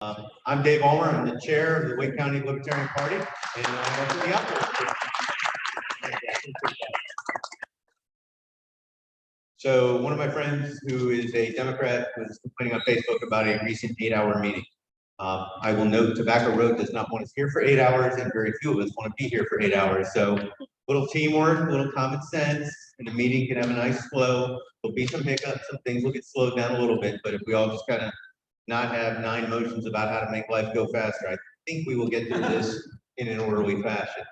I'm Dave Ulmer. I'm the chair of the Wake County Libertarian Party, and I'm also the outgoing. So one of my friends who is a Democrat was complaining on Facebook about a recent 8-hour meeting. I will note Tobacco Road does not want us here for 8 hours, and very few of us want to be here for 8 hours. So little teamwork, little common sense, and the meeting can have a nice flow. There'll be some hiccups, some things will get slowed down a little bit, but if we all just kind of not have 9 motions about how to make life go faster, I think we will get through this in an orderly fashion.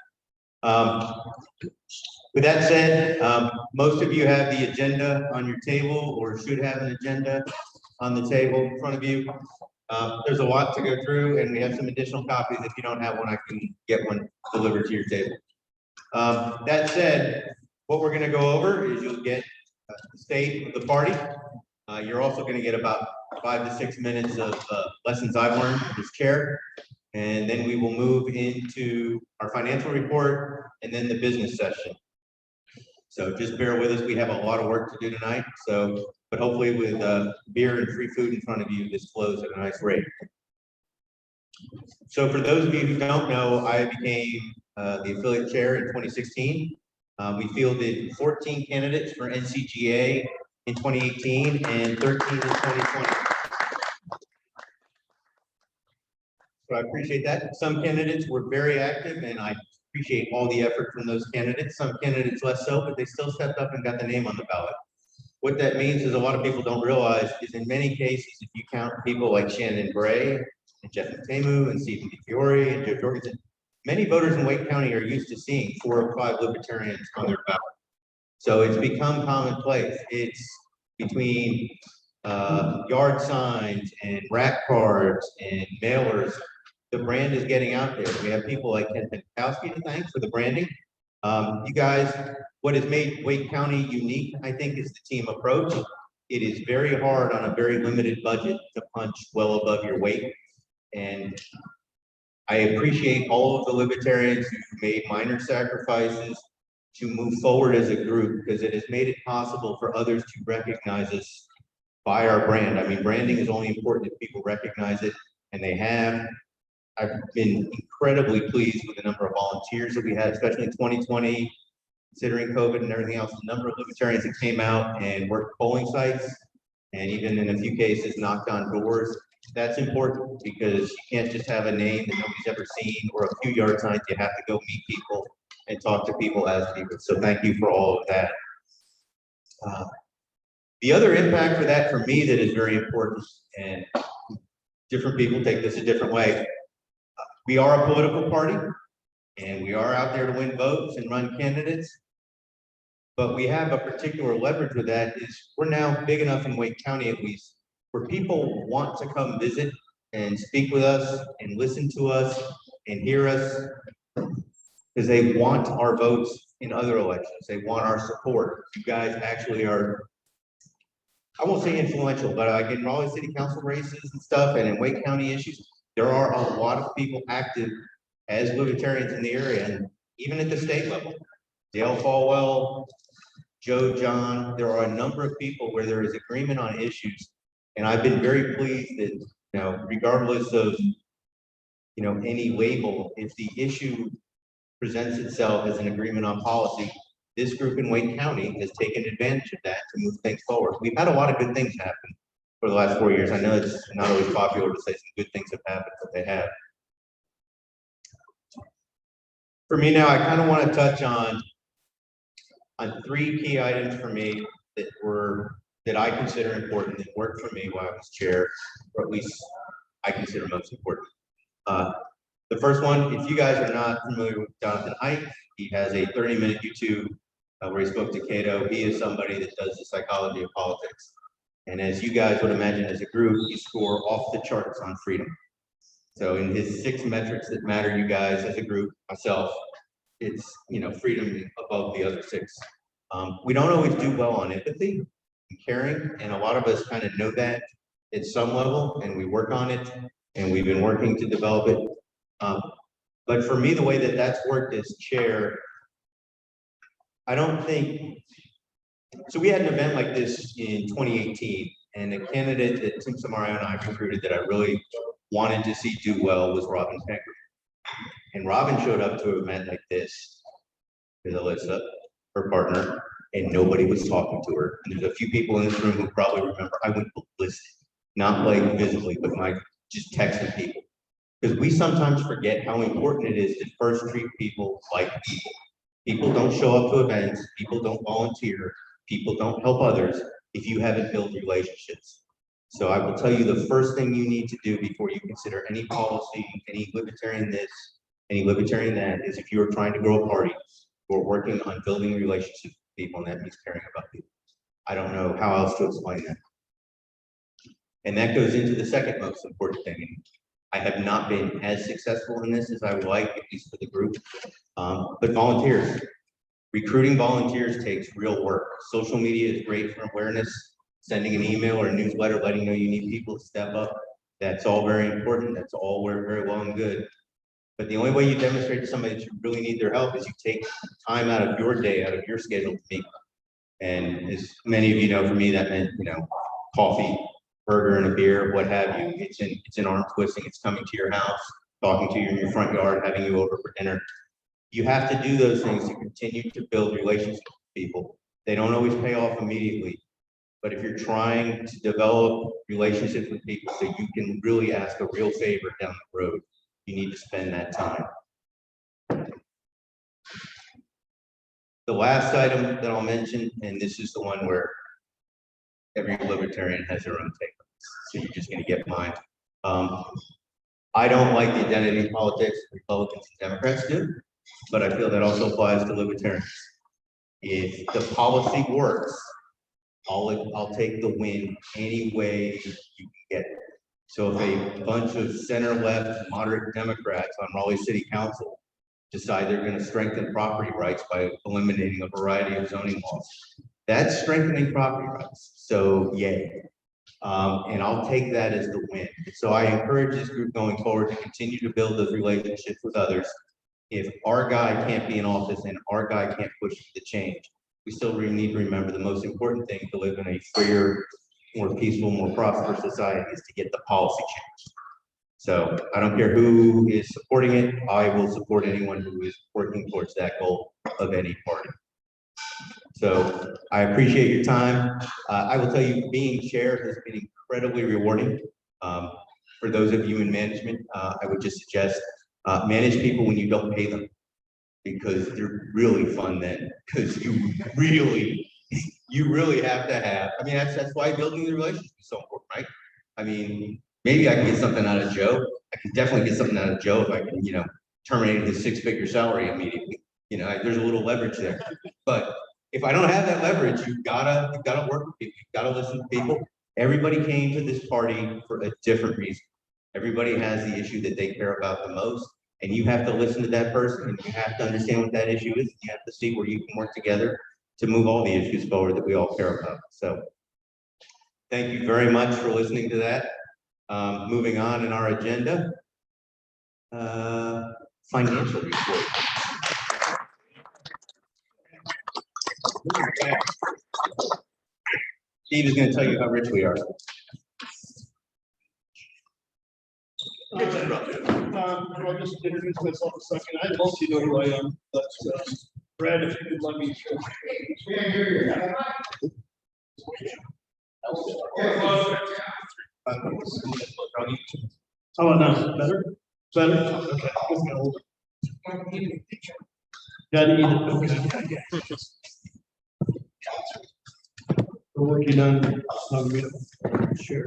With that said, most of you have the agenda on your table or should have an agenda on the table in front of you. There's a lot to go through, and we have some additional copies. If you don't have one, I can get one delivered to your table. That said, what we're going to go over is you'll get the state of the party. You're also going to get about 5 to 6 minutes of lessons I've learned as chair. And then we will move into our financial report and then the business session. So just bear with us. We have a lot of work to do tonight. So, but hopefully with beer and free food in front of you, this flows at a nice rate. So for those of you who don't know, I became the affiliate chair in 2016. We fielded 14 candidates for NCGA in 2018 and 13 in 2020. So I appreciate that. Some candidates were very active, and I appreciate all the effort from those candidates. Some candidates less so, but they still stepped up and got the name on the ballot. What that means is a lot of people don't realize is in many cases, if you count people like Shannon Bray and Jeff Matemu and Stephen DiFiore and Joe Jorgensen, many voters in Wake County are used to seeing 4 or 5 libertarians on their ballot. So it's become commonplace. It's between yard signs and rack cards and mailers. The brand is getting out there. We have people like Ken Penkowski to thank for the branding. You guys, what has made Wake County unique, I think, is the team approach. It is very hard on a very limited budget to punch well above your weight. And I appreciate all of the libertarians who made minor sacrifices to move forward as a group, because it has made it possible for others to recognize us by our brand. I mean, branding is only important if people recognize it, and they have. I've been incredibly pleased with the number of volunteers that we had, especially in 2020, considering COVID and everything else. The number of libertarians that came out and worked polling sites, and even in a few cases knocked on doors. That's important because you can't just have a name that nobody's ever seen or a few yard signs. You have to go meet people and talk to people as people. So thank you for all of that. The other impact for that, for me, that is very important, and different people take this a different way. We are a political party, and we are out there to win votes and run candidates. But we have a particular leverage with that is we're now big enough in Wake County, at least, where people want to come visit and speak with us and listen to us and hear us, because they want our votes in other elections. They want our support. You guys actually are, I won't say influential, but like in Raleigh City Council races and stuff, and in Wake County issues, there are a lot of people active as libertarians in the area, and even at the state level. Dale Falwell, Joe John, there are a number of people where there is agreement on issues, and I've been very pleased that, regardless of, any label, if the issue presents itself as an agreement on policy, this group in Wake County has taken advantage of that to move things forward. We've had a lot of good things happen for the last 4 years. I know it's not always popular to say some good things have happened, but they have. For me now, I kind of want to touch on 3 key items for me that I consider important, that worked for me while I was chair, or at least I consider most important. The first one, if you guys are not familiar with Jonathan Haidt, he has a 30-minute YouTube where he spoke to Cato. He is somebody that does the psychology of politics. And as you guys would imagine, as a group, you score off the charts on freedom. So in his 6 metrics that matter, you guys as a group, myself, it's, freedom above the other 6. We don't always do well on empathy and caring, and a lot of us kind of know that at some level, and we work on it, and we've been working to develop it. But for me, the way that that's worked as chair, I don't think, so we had an event like this in 2018, and a candidate that Tim Samario and I recruited that I really wanted to see do well was Robin Penker. And Robin showed up to an event like this with Alyssa, her partner, and nobody was talking to her. And there's a few people in this room who probably remember I went ballistic, not like visibly, but like just texting people. Because we sometimes forget how important it is to first treat people like people. People don't show up to events, people don't volunteer, people don't help others if you haven't built relationships. So I will tell you the first thing you need to do before you consider any policy, any libertarian this, any libertarian that, is if you are trying to grow a party, we're working on building relationships with people, and that means caring about people. I don't know how else to explain that. And that goes into the second most important thing. I have not been as successful in this as I would like, at least for the group, but volunteers. Recruiting volunteers takes real work. Social media is great for awareness. Sending an email or a newsletter letting you know you need people to step up, that's all very important. That's all very well and good. But the only way you demonstrate to somebody that you really need their help is you take time out of your day, out of your schedule to meet. And as many of you know, for me, that meant, coffee, burger, and a beer, what have you. It's an arm twisting. It's coming to your house, talking to you in your front yard, having you over for dinner. You have to do those things to continue to build relationships with people. They don't always pay off immediately. But if you're trying to develop relationships with people so you can really ask a real favor down the road, you need to spend that time. The last item that I'll mention, and this is the one where every libertarian has their own take, so you're just going to get mine. I don't like the identity politics Republicans and Democrats do, but I feel that also applies to libertarians. If the policy works, I'll take the win any way you can get it. So if a bunch of center-left moderate Democrats on Raleigh City Council decide they're going to strengthen property rights by eliminating a variety of zoning laws, that's strengthening property rights. So yay. And I'll take that as the win. So I encourage this group going forward to continue to build those relationships with others. If our guy can't be in office and our guy can't push the change, we still need to remember the most important thing to live in a freer, more peaceful, more prosperous society is to get the policy changed. So I don't care who is supporting it. I will support anyone who is working towards that goal of any party. So I appreciate your time. I will tell you, being chair has been incredibly rewarding. For those of you in management, I would just suggest manage people when you don't pay them, because they're really fun then, because you really have to have, I mean, that's why building the relationship is so important, right? I mean, maybe I can get something out of Joe. I can definitely get something out of Joe if I can, terminate his 6-figure salary immediately. There's a little leverage there. But if I don't have that leverage, you've gotta work with people, you've gotta listen to people. Everybody came to this party for a different reason. Everybody has the issue that they care about the most, and you have to listen to that person, and you have to understand what that issue is, and you have to see where you can work together to move all the issues forward that we all care about. So thank you very much for listening to that. Moving on in our agenda, financial report. Steve is going to tell you how rich we are. I'll just introduce myself a second. I mostly know who I am, but Brad, if you could let me. How about now? Better? Better? Okay. Gotta eat it. Okay. We're working on share.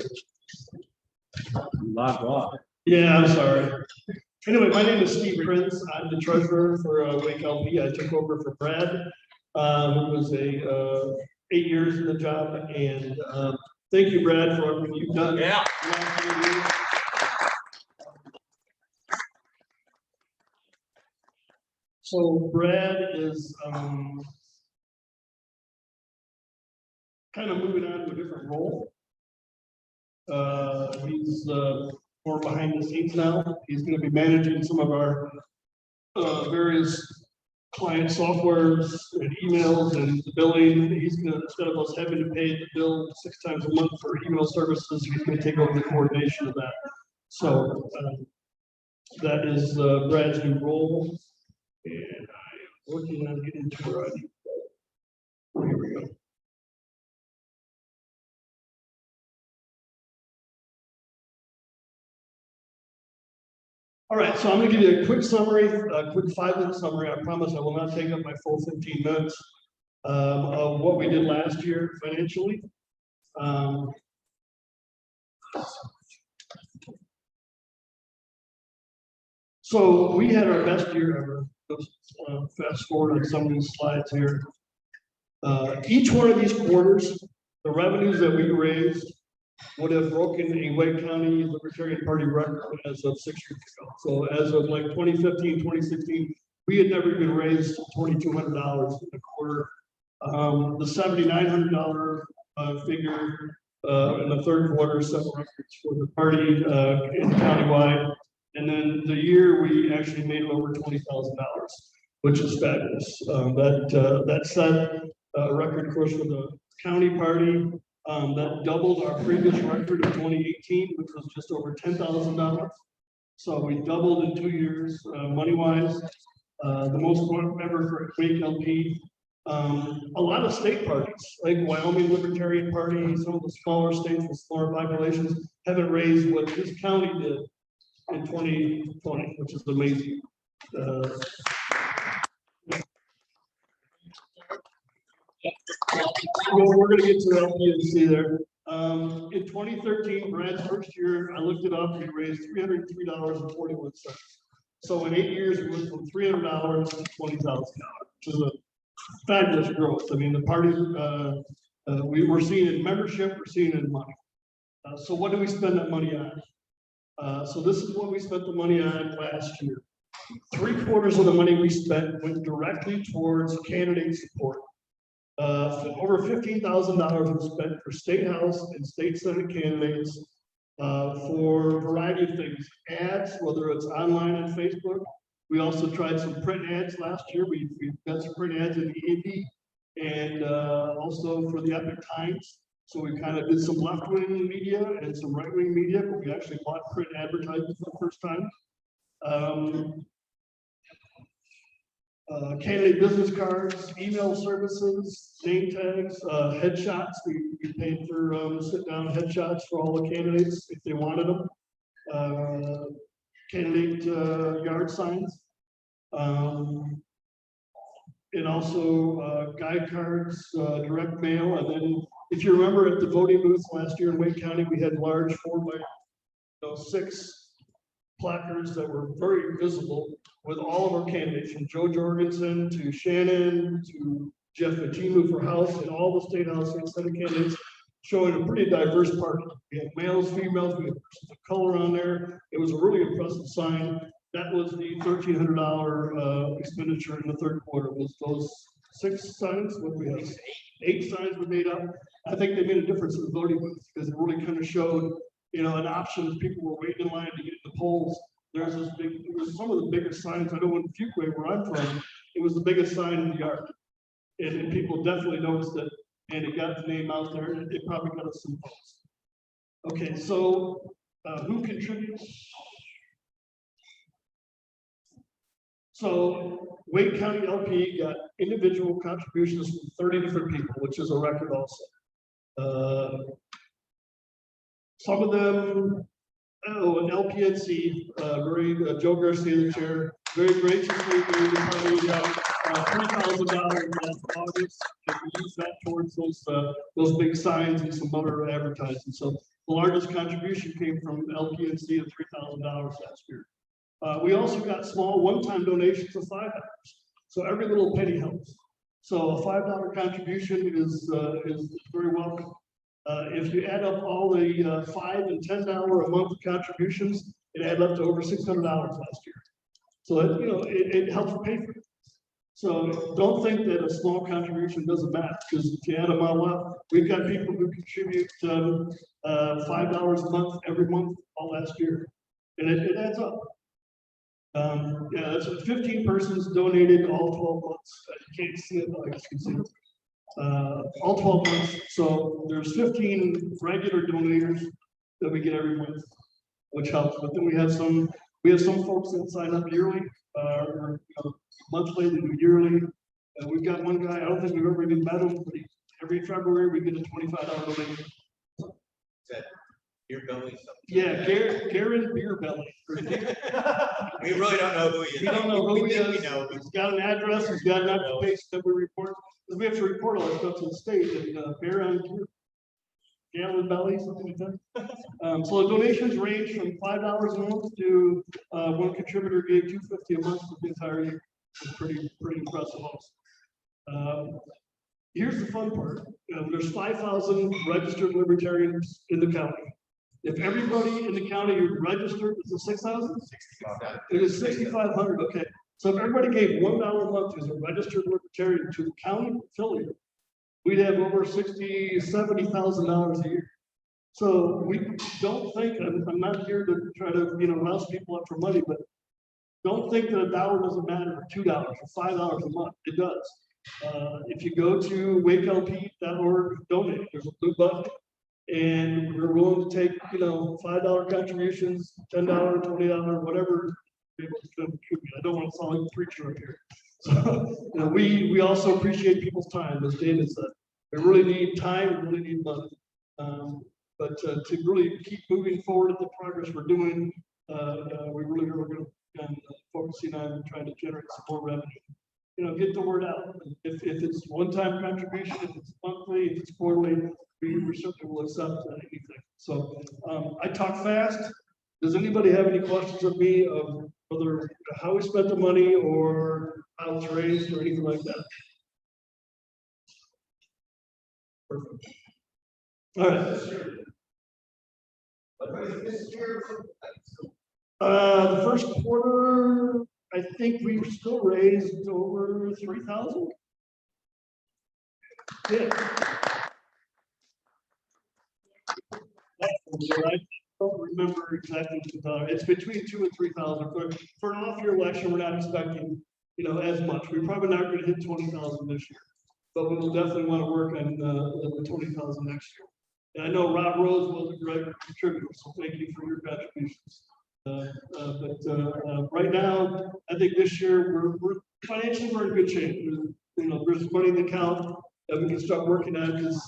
Logged off. Yeah, I'm sorry. Anyway, my name is Steve Prins. I'm the treasurer for WakeLP. I took over for Brad, who was 8 years in the job, and thank you, Brad, for everything you've done. Yeah. So Brad is kind of moving on to a different role. He's more behind the scenes now. He's going to be managing some of our various client softwares and emails and the billing. He's going to, instead of us having to pay the bill 6 times a month for email services, he's going to take over the coordination of that. So that is Brad's new role, and I am working on getting to where I need to go. Here we go. All right, so I'm going to give you a quick summary, a quick 5-minute summary. I promise I will not take up my full 15 minutes of what we did last year financially. So we had our best year ever. Let's fast forward on some of these slides here. Each one of these quarters, the revenues that we raised would have broken a Wake County Libertarian Party record as of 6 years ago. So as of like 2015, 2016, we had never even raised $2,200 in a quarter. The $7,900 figure in the third quarter set records for the party in countywide. And then the year we actually made over $20,000, which is fabulous. That set a record, of course, for the county party. That doubled our previous record of 2018, which was just over $10,000. So we doubled in 2 years, money-wise. The most ever for WakeLP. A lot of state parties, like Wyoming Libertarian Party, some of the smaller states with smaller populations, haven't raised what this county did in 2020, which is amazing. We're going to get to that. You can see there. In 2013, Brad's first year, I looked it up. We raised $303.41. So in 8 years, we went from $300 to $20,000, which is a fabulous growth. I mean, the party we were seeing in membership, we're seeing in money. So what do we spend that money on? So this is what we spent the money on last year. 3/4 of the money we spent went directly towards candidate support. Over $15,000 was spent for state house and state senate candidates for a variety of things. Ads, whether it's online and Facebook. We also tried some print ads last year. We've got some print ads in the EAP and also for the Epic Times. So we kind of did some left-wing media and some right-wing media, but we actually bought print advertising for the first time. Candidate business cards, email services, name tags, headshots. We paid for sit-down headshots for all the candidates if they wanted them. Candidate yard signs. And also guide cards, direct mail. And then if you remember at the voting booth last year in Wake County, we had large 4x6 placards that were very visible with all of our candidates, from Joe Jorgensen to Shannon to Jeff Matimu for House and all the state house and senate candidates, showing a pretty diverse party. We had males, females, we had persons of color on there. It was a really impressive sign. That was the $1,300 expenditure in the third quarter. Was those 6 signs? What we have? 8 signs were made up. I think they made a difference in the voting booth because it really kind of showed, you know, an option. People were waiting in line to get in the polls. There's this big, it was some of the biggest signs. I know in Fuquay, where I'm from, it was the biggest sign in the yard. And people definitely noticed it, and it got the name out there, and it probably got us some votes. Okay, so who contributes? So Wake County LP got individual contributions from 30 different people, which is a record also. Some of them, an LPNC, Joe Garcia, the chair, very graciously gave the party $3,000 last August, and we used that towards those big signs and some other advertising. So the largest contribution came from LPNC of $3,000 last year. We also got small one-time donations of $5. So every little penny helps. So a $5 contribution is very welcome. If you add up all the $5 and $10 a month contributions, it added up to over $600 last year. So that, you know, it helps pay for it. So don't think that a small contribution doesn't matter, because if you add them all up, we've got people who contribute $5 a month every month all last year, and it adds up. Yeah, that's 15 persons donated all 12 months. You can't see it, but I guess you can see it. All 12 months. So there's 15 regular donators that we get every month. which helps. But then we have some folks that sign up yearly, or monthly, they do yearly. We've got one guy, I don't think we've ever even met him, but every February we get a $25 donation. Beer belly. Yeah, Garen Beer Belly. We really don't know who he is. We don't know who he is. We know. He's got an address, he's got an occupation that we report, because we have to report all that stuff to the state, and beer on Gallon Belly, something like that. So the donations range from $5 a month to one contributor gave $250 a month for the entire year. It's pretty impressive also. Here's the fun part. There's 5,000 registered libertarians in the county. If everybody in the county is registered, is it 6,000? It is 6,500. Okay. So if everybody gave $1 a month as a registered libertarian to the county affiliate, we'd have over $70,000 a year. So we don't think, I'm not here to try to rouse people up for money, but don't think that $1 doesn't matter, or $2 or $5 a month. It does. If you go to WakeLP.org, donate. There's a blue button, and we're willing to take $5 contributions, $10, $20, whatever. I don't want to sound like a preacher up here. So we also appreciate people's time, as David said. We really need time, we really need money. But to really keep moving forward at the progress we're doing, we really are going to focusing on trying to generate some more revenue. Get the word out. If it's one-time contribution, if it's monthly, if it's quarterly, we certainly will accept anything. So I talk fast. Does anybody have any questions of me of whether how we spent the money or how it's raised or anything like that? Perfect. All right. The first quarter, I think we still raised over 3,000. Yeah. I don't remember exactly it's between 2,000 and 3,000. For an off-year election, we're not expecting as much. We're probably not going to hit 20,000 this year, but we will definitely want to work on the 20,000 next year. And I know Rob Rose was a great contributor, so thank you for your contributions. But right now, I think this year we're financially we're in good shape. There's money in the account that we can start working on, because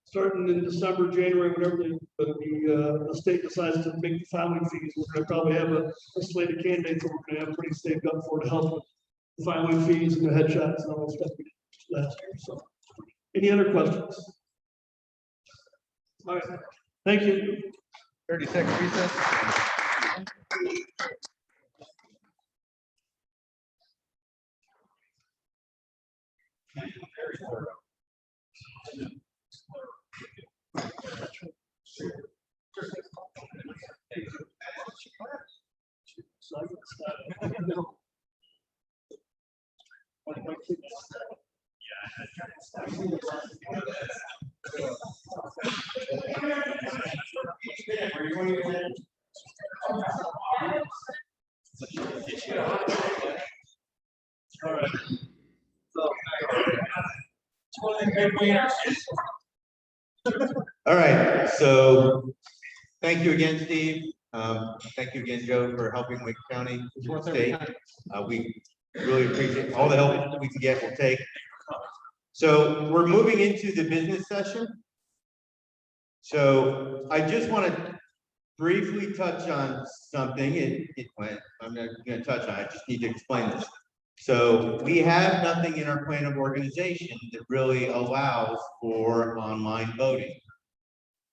starting in December, January, whenever the state decides to make the filing fees, we're going to probably have a slate of candidates that we're going to have pretty saved up for to help with the filing fees and the headshots and all that stuff we did last year. So, any other questions? All right. Thank you. 30-second recess. All right, so thank you again, Steve. Thank you again, Joe, for helping Wake County State. We really appreciate all the help we can get, we'll take. So we're moving into the business session. So I just want to briefly touch on something. I'm not going to touch on it, I just need to explain this. So we have nothing in our plan of organization that really allows for online voting.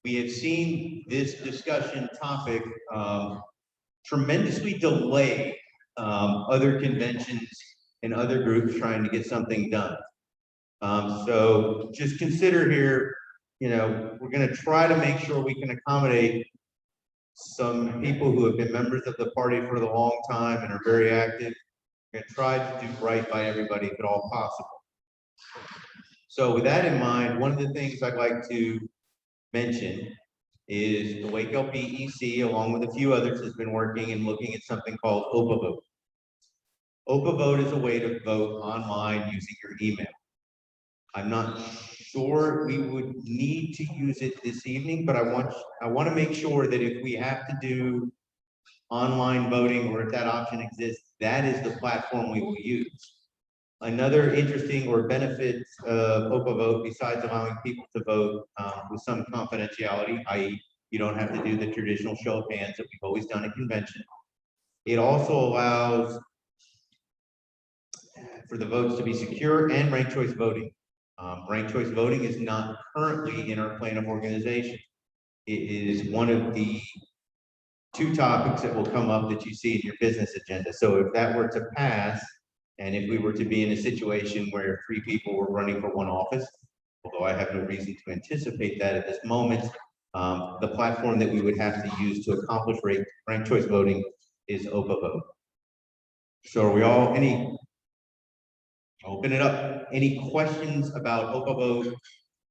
We have seen this discussion topic tremendously delay other conventions and other groups trying to get something done. So just consider here, we're going to try to make sure we can accommodate some people who have been members of the party for the long time and are very active. We're going to try to do right by everybody if at all possible. So with that in mind, one of the things I'd like to mention is the WakeLP EC, along with a few others, has been working and looking at something called OPA Vote. OPA Vote is a way to vote online using your email. I'm not sure we would need to use it this evening, but I want to make sure that if we have to do online voting, or if that option exists, that is the platform we will use. Another interesting or benefit of Open Vote, besides allowing people to vote with some confidentiality, i.e. you don't have to do the traditional show of hands that we've always done at convention. It also allows for the votes to be secure and ranked choice voting. Ranked choice voting is not currently in our plan of organization. It is one of the 2 topics that will come up that you see in your business agenda. So if that were to pass, and if we were to be in a situation where 3 people were running for 1 office, although I have no reason to anticipate that at this moment, the platform that we would have to use to accomplish ranked choice voting is Open Vote. So are we all, open it up. Any questions about Open Vote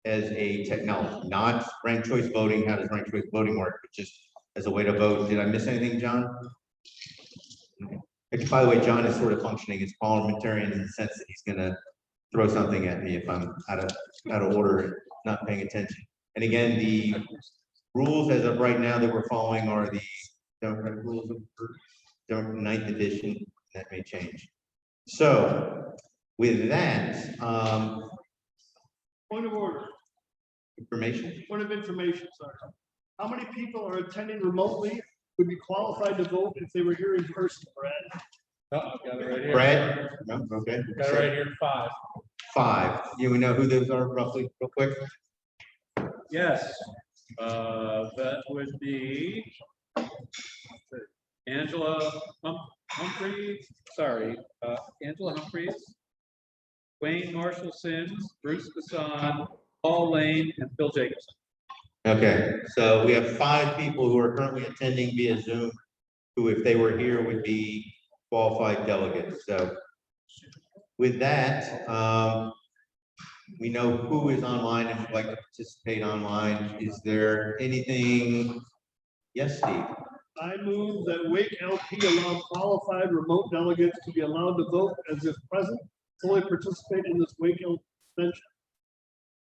as a technology, not ranked choice voting? How does ranked choice voting work? But just as a way to vote. Did I miss anything, John? Okay. By the way, John is sort of functioning as parliamentarian in the sense that he's going to throw something at me if I'm out of order and not paying attention. And again, the rules as of right now that we're following are the Democratic rules of 9th edition. That may change. So with that, Point of order. information. Point of information, sorry. How many people are attending remotely would be qualified to vote if they were here in person, Brad? Oh, I've got it right here. Brad? No, okay. Got it right here, 5. 5. You know who those are roughly, real quick? Yes, that would be Angela Humphreys, Angela Humphreys, Wayne Marshall Sims, Bruce Bassan, Paul Lane, and Phil Jacobson. Okay, so we have 5 people who are currently attending via Zoom, who, if they were here, would be qualified delegates. So with that, we know who is online and would like to participate online. Is there anything? Yes, Steve. I move that WakeLP allow qualified remote delegates to be allowed to vote as if present, fully participate in this WakeLP convention.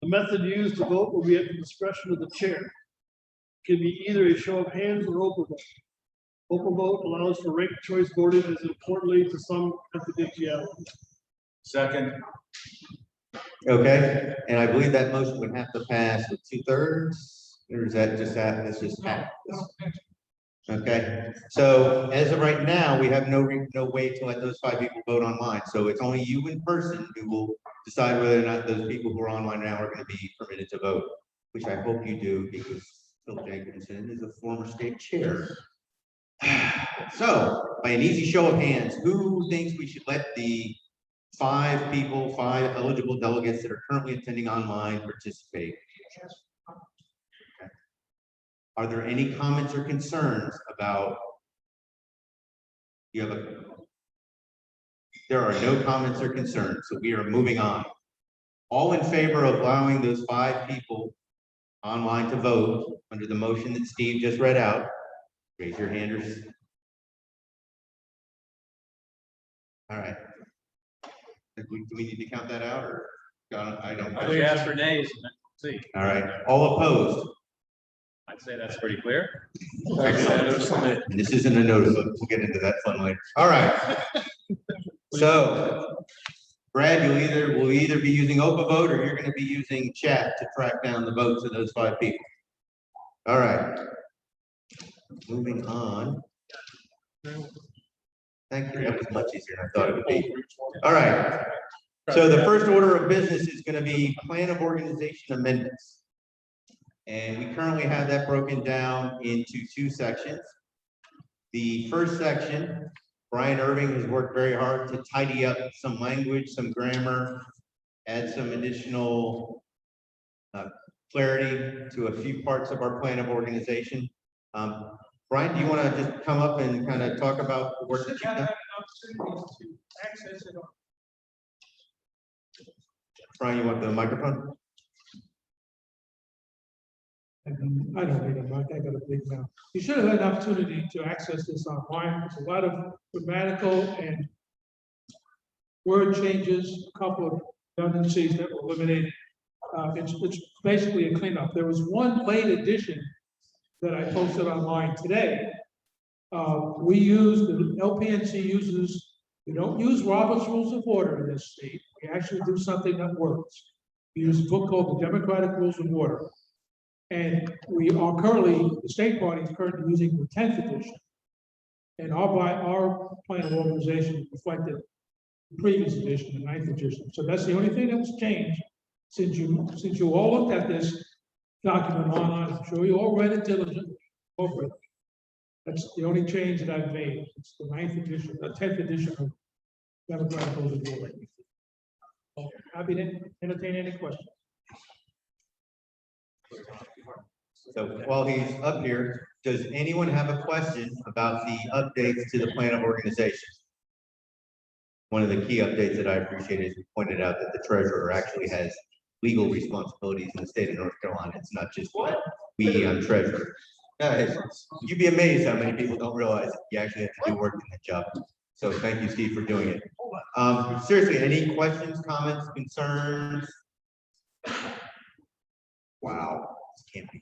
The method used to vote will be at the discretion of the chair. It can be either a show of hands or open vote. Open vote allows for ranked choice voting as importantly to some confidentiality. Second. Okay, and I believe that motion would have to pass with 2/3, or is that just that? That's just that. Okay, so as of right now, we have no way to let those 5 people vote online. So it's only you in person who will decide whether or not those people who are online now are going to be permitted to vote, which I hope you do, because Phil Jacobson is a former state chair. So by an easy show of hands, who thinks we should let the 5 eligible delegates that are currently attending online participate? Okay. Are there any comments or concerns about? There are no comments or concerns, so we are moving on. All in favor of allowing those 5 people online to vote under the motion that Steve just read out, raise your hand. All right. Do we need to count that out, or I don't? We ask for nays. See. All right. All opposed? I'd say that's pretty clear. Excellent. This isn't a notice. We'll get into that fun later. All right. So, Brad, we'll either be using Open Vote, or you're going to be using chat to track down the votes of those 5 people. All right. Moving on. Thank you. That was much easier than I thought it would be. All right. So the first order of business is going to be plan of organization amendments. And we currently have that broken down into 2 sections. The first section, Brian Irving has worked very hard to tidy up some language, some grammar, add some additional clarity to a few parts of our plan of organization. Brian, do you want to just come up and kind of talk about the work that you've done? Brian, you want the microphone? I don't need a mic, I got a big mouth. You should have had an opportunity to access this online. There's a lot of grammatical and word changes, a couple of redundancies that were eliminated. It's basically a cleanup. There was one late addition that I posted online today We use, the LPNC uses, we don't use Robert's Rules of Order in this state. We actually do something that works. We use a book called the Democratic Rules of Order. And we are currently, the state party is currently using the 10th edition. And our plan of organization reflected the previous edition, the 9th edition. So that's the only thing that was changed since you all looked at this document online. I'm sure you all read it diligently. Over it. That's the only change that I've made. It's the 9th edition, the 10th edition of Democratic Rules of Order. Happy to entertain any questions. So while he's up here, does anyone have a question about the updates to the plan of organization? One of the key updates that I appreciate is you pointed out that the treasurer actually has legal responsibilities in the state of North Carolina. It's not just we, treasurer. You'd be amazed how many people don't realize that you actually have to do work in that job. So thank you, Steve, for doing it. Seriously, any questions, comments, concerns? Wow, this can't be.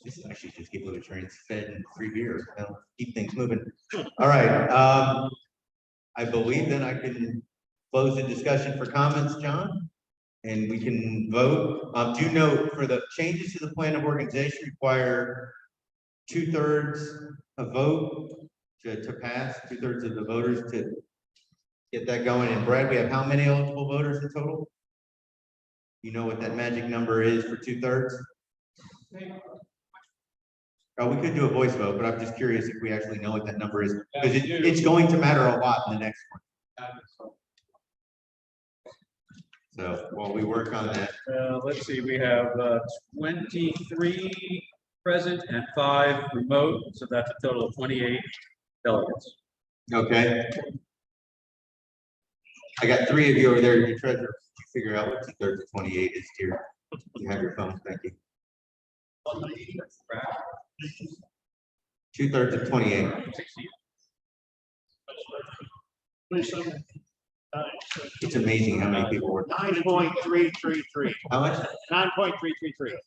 This is actually just get Libertarians fed and free beer. That'll keep things moving. All right. I believe then I can close the discussion for comments, John, and we can vote. Do note for the changes to the plan of organization require 2/3 a vote to pass, 2/3 of the voters to get that going. And Brad, we have how many eligible voters in total? You know what that magic number is for 2/3? Oh, we could do a voice vote, but I'm just curious if we actually know what that number is, because it's going to matter a lot in the next one. So while we work on that. Let's see, we have 23 present and 5 remote, so that's a total of 28 delegates. Okay. I got 3 of you over there, your treasurer. Did you figure out what 2/3 of 28 is here? You have your phone, thank you. 2/3 of 28. 16. It's amazing how many people work. 9.333. How much? 9.333.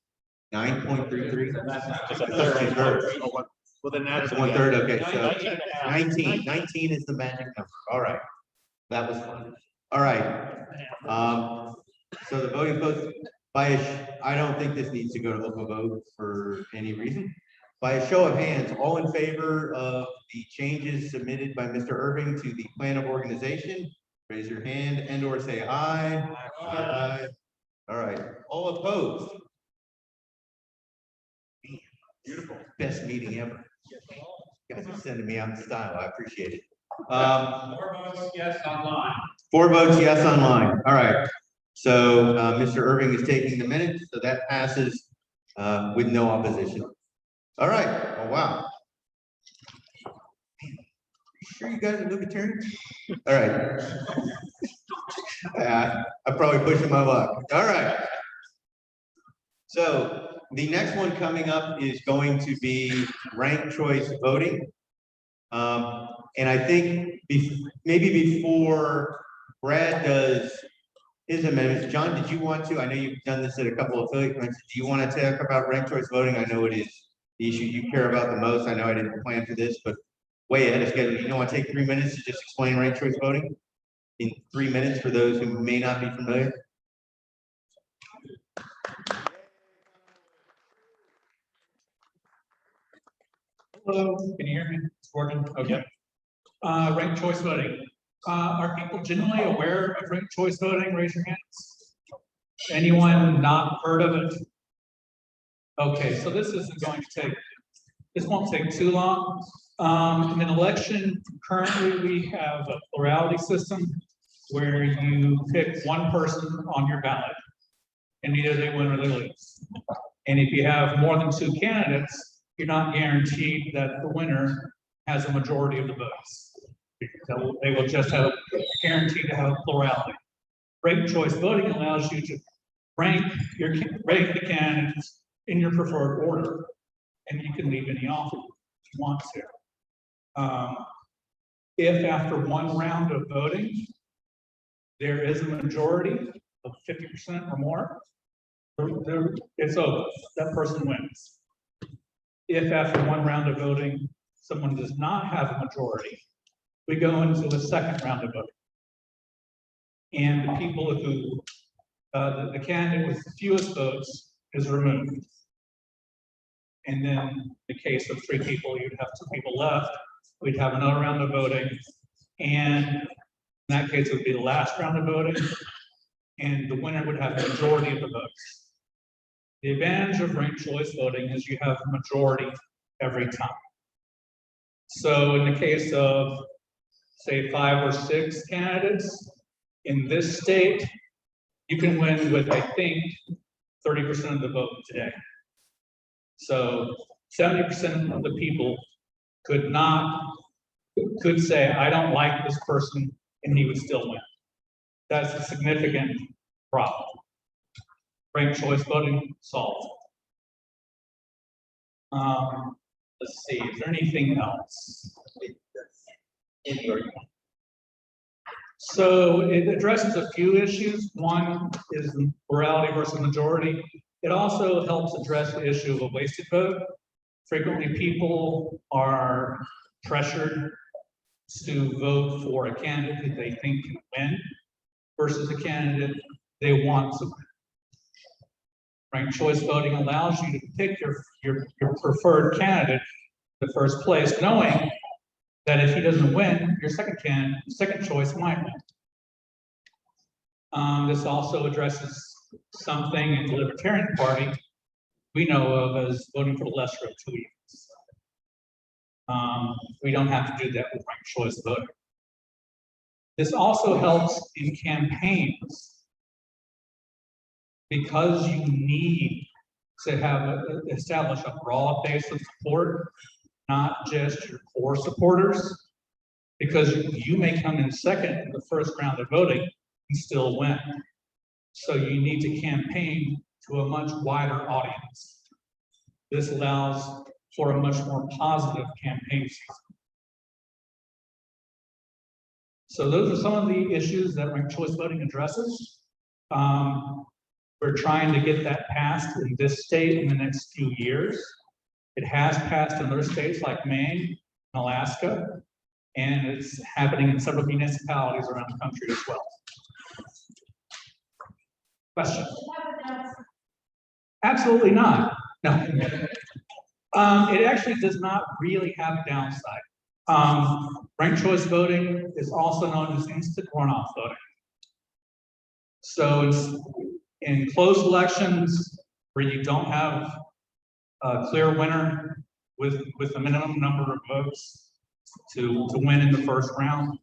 9.33. It's a third. Well, then That's that's 1/3. Okay, so 19. 19 is the magic number. All right. That was fun. All right. So the voting votes I don't think this needs to go to local vote for any reason. By a show of hands, all in favor of the changes submitted by Mr. Irving to the plan of organization, raise your hand and or say aye. Aye. All right. All opposed? Beautiful. Best meeting ever. You guys are sending me out in style. I appreciate it. 4 votes yes online. 4 votes yes online. All right. So Mr. Irving is taking the minutes, so that passes with no opposition. All right. Oh, wow. You sure you guys are Libertarians? All right. I'm probably pushing my luck. All right. So the next one coming up is going to be ranked choice voting. And I think maybe before Brad does his amendments, John, did you want to? I know you've done this at a couple of affiliate conventions. Do you want to talk about ranked choice voting? I know it is the issue you care about the most. I know I didn't plan for this, but way ahead of schedule. You know, want to take 3 minutes to just explain ranked choice voting in 3 minutes for those who may not be familiar? Hello, can you hear me? It's working? Okay. Ranked choice voting. Are people generally aware of ranked choice voting? Raise your hands. Anyone not heard of it? Okay, so this won't take too long. In an election, currently we have a plurality system where you pick one person on your ballot and either they win or they lose. And if you have more than 2 candidates, you're not guaranteed that the winner has a majority of the votes. They will just have guaranteed to have a plurality. Ranked choice voting allows you to rank the candidates in your preferred order, and you can leave any off if you want to. If after one round of voting, there is a majority of 50% or more, it's over. That person wins. If after one round of voting, someone does not have a majority, we go into a second round of voting. And the people who, the candidate with the fewest votes is removed. And then in the case of 3 people, you'd have 2 people left. We'd have another round of voting. And in that case, it would be the last round of voting. And the winner would have the majority of the votes. The advantage of ranked choice voting is you have a majority every time. So in the case of, say, 5 or 6 candidates in this state, you can win with, I think, 30% of the vote today. So 70% of the people could say, I don't like this person, and he would still win. That's a significant problem. Ranked choice voting solved. Let's see, is there anything else? So it addresses a few issues. One is plurality versus majority. It also helps address the issue of a wasted vote. Frequently, people are pressured to vote for a candidate that they think can win versus a candidate they want to win. Ranked choice voting allows you to pick your preferred candidate in the first place, knowing that if he doesn't win, your second choice might win. This also addresses something in the Libertarian Party we know of as voting for the lesser of 2 evils. We don't have to do that with ranked choice voting. This also helps in campaigns because you need to establish a broad base of support, not just your core supporters, because you may come in second in the first round of voting and still win. So you need to campaign to a much wider audience. This allows for a much more positive campaign season. So those are some of the issues that ranked choice voting addresses. We're trying to get that passed in this state in the next few years. It has passed in other states like Maine and Alaska, and it's happening in several municipalities around the country as well. Question? Absolutely not. No. It actually does not really have a downside. Ranked choice voting is also known as instant runoff voting. So in close elections where you don't have a clear winner with a minimum number of votes to win in the first round,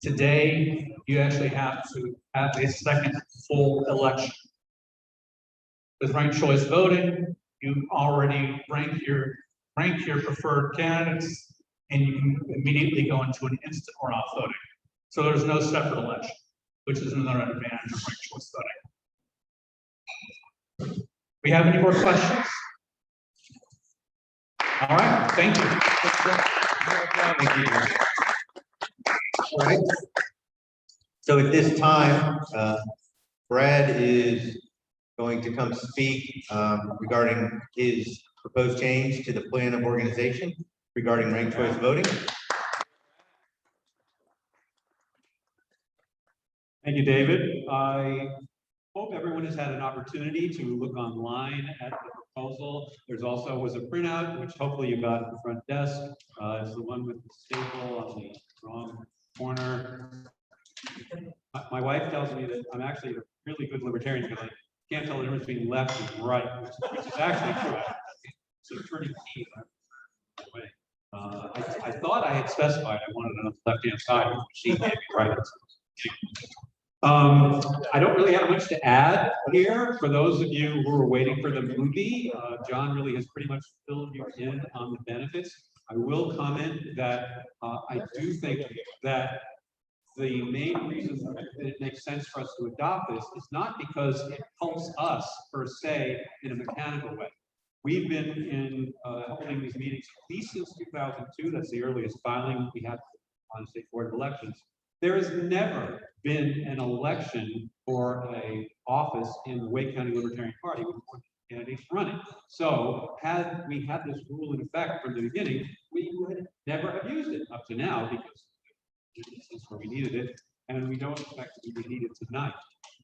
today you actually have to have a second full election. With ranked choice voting, you already rank your preferred candidates, and you can immediately go into an instant runoff voting. So there's no separate election, which is another advantage of ranked choice voting. We have any more questions? All right, thank you. Thank you. All right. So at this time, Brad is going to come speak regarding his proposed change to the plan of organization regarding ranked choice voting. Thank you, David. I hope everyone has had an opportunity to look online at the proposal. There's also was a printout, which hopefully you got at the front desk. It's the one with the staple on the wrong corner. My wife tells me that I'm actually a really good libertarian because I can't tell the difference between left and right, which is actually true. So turning key. I thought I had specified I wanted it on the left-hand side, but she gave me right. I don't really have much to add here. For those of you who are waiting for the movie, John really has pretty much filled you in on the benefits. I will comment that I do think that the main reason that it makes sense for us to adopt this is not because it helps us per se in a mechanical way. We've been holding these meetings at least since 2002. That's the earliest filing we had on state board of elections. There has never been an election for an office in the Wake County Libertarian Party with more candidates running. So had we had this rule in effect from the beginning, we would never have used it up to now because this is where we needed it, and we don't expect to even need it tonight.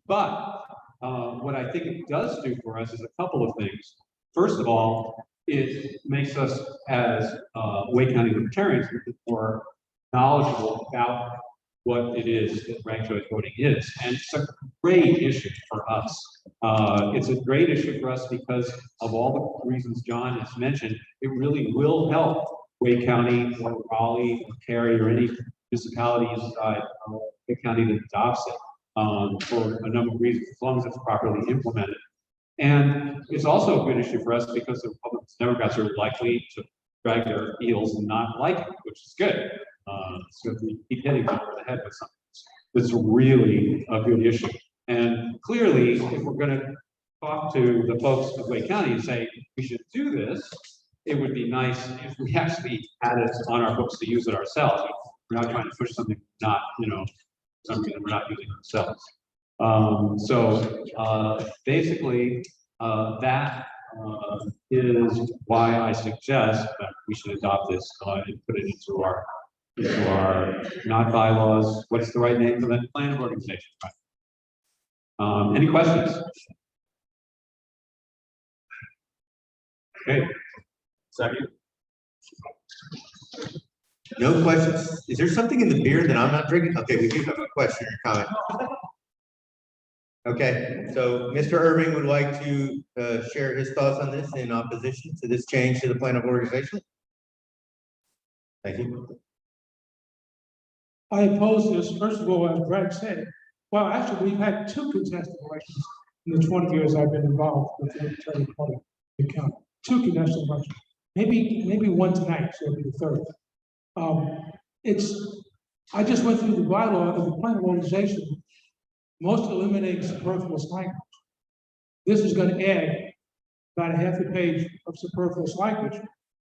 But what I think it does do for us is a couple of things. First of all, it makes us as Wake County Libertarians more knowledgeable about what it is that ranked choice voting is. And it's a great issue for us. It's a great issue for us because of all the reasons John has mentioned. It really will help Wake County or Raleigh or Cary or any municipality inside Wake County that adopts it for a number of reasons, as long as it's properly implemented. And it's also a good issue for us because the Republicans and Democrats are likely to drag their heels and not like it, which is good. So if we keep hitting them over the head with something, it's really a good issue. And clearly, if we're going to talk to the folks of Wake County and say we should do this, it would be nice if we actually had it on our books to use it ourselves. We're not trying to push something not, something that we're not using ourselves. Basically, that is why I suggest that we should adopt this and put it into our not bylaws. What's the right name for that? Plan of organization. Right. Any questions? Okay. Second. No questions? Is there something in the beer that I'm not drinking? Okay, we do have a question or comment. Okay, so Mr. Irving would like to share his thoughts on this in opposition to this change to the plan of organization. Thank you. I oppose this, first of all, as Brad said. Well, actually, we've had 2 contested elections in the 20 years I've been involved with the Libertarian Party Convention. 2 contested elections. Maybe one tonight, so it'll be the 3rd. I just went through the bylaw of the plan of organization, most eliminating superfluous language. This is going to add about a half a page of superfluous language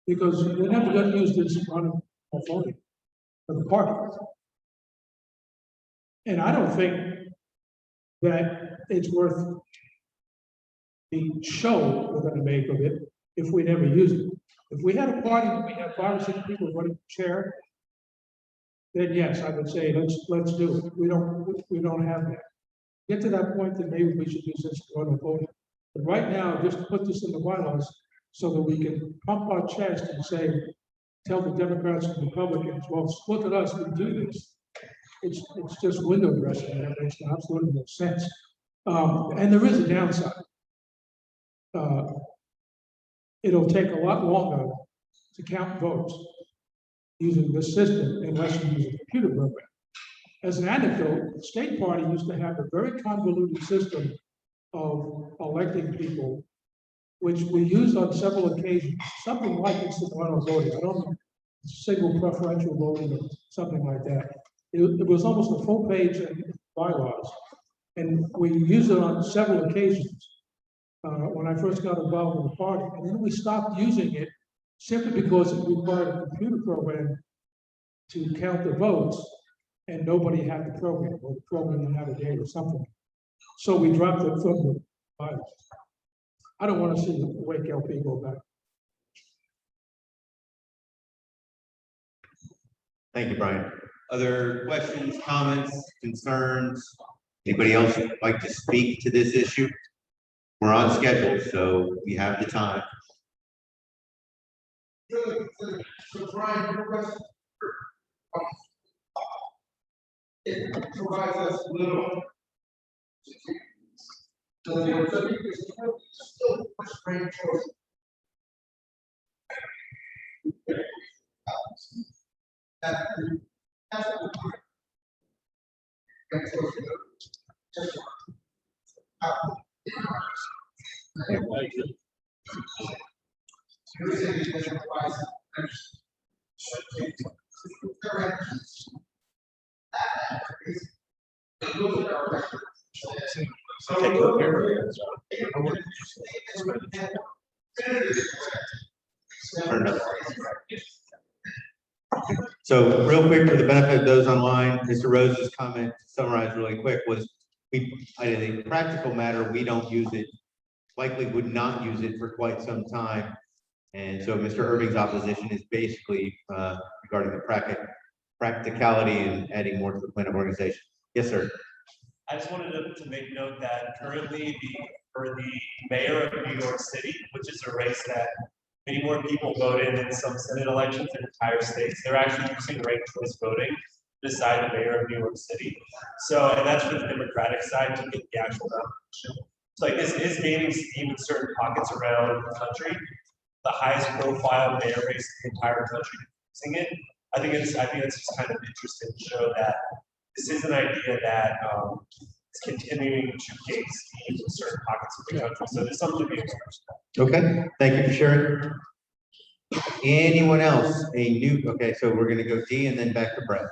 because they're never going to use this on a voting for the party. And I don't think that it's worth the show we're going to make of it if we never use it. If we had a party and we had 5 or 6 people running the chair, then yes, I would say let's do it. We don't have that. Get to that point, then maybe we should use this for voting. But right now, just put this in the bylaws so that we can pump our chest and say, tell the Democrats and Republicans, well, look at us, we do this. It's just window dressing. That makes absolutely no sense. And there is a downside. It'll take a lot longer to count votes using this system unless you use a computer program. As an anecdote, the state party used to have a very convoluted system of electing people, which we used on several occasions, something like incidental voting. I don't know, single preferential voting or something like that. It was almost a full page in bylaws, and we used it on several occasions when I first got involved in the party, and then we stopped using it simply because it required a computer program to count the votes, and nobody had the program, or the program didn't have a date or something. So we dropped it from the bylaws. I don't want to see the WakeLP go back. Thank you, Brian. Other questions, comments, concerns? Anybody else would like to speak to this issue? We're on schedule, so we have the time. So Brian, your question. It provides us little. So there's still rank choice. That's what rank choice. Just So real quick, for the benefit of those online, Mr. Rose's comment, to summarize really quick, was as a practical matter, we don't use it likely would not use it for quite some time. And so Mr. Irving's opposition is basically regarding the practicality and adding more to the plan of organization. Yes, sir. I just wanted to make note that currently for the mayor of New York City, which is a race that many more people vote in some Senate elections in entire states, they're actually using ranked choice voting to decide the mayor of New York City. So, and that's for the Democratic side to get the actual nomination. So like this is gaining steam in certain pockets around the country. The highest profile mayor race in the entire country using it. I think it's just kind of interesting to show that this is an idea that is continuing to gain steam in certain pockets of the country. So there's something to be expressed. Okay, thank you for sharing. Anyone else? Okay, so we're gonna go D and then back to Brett.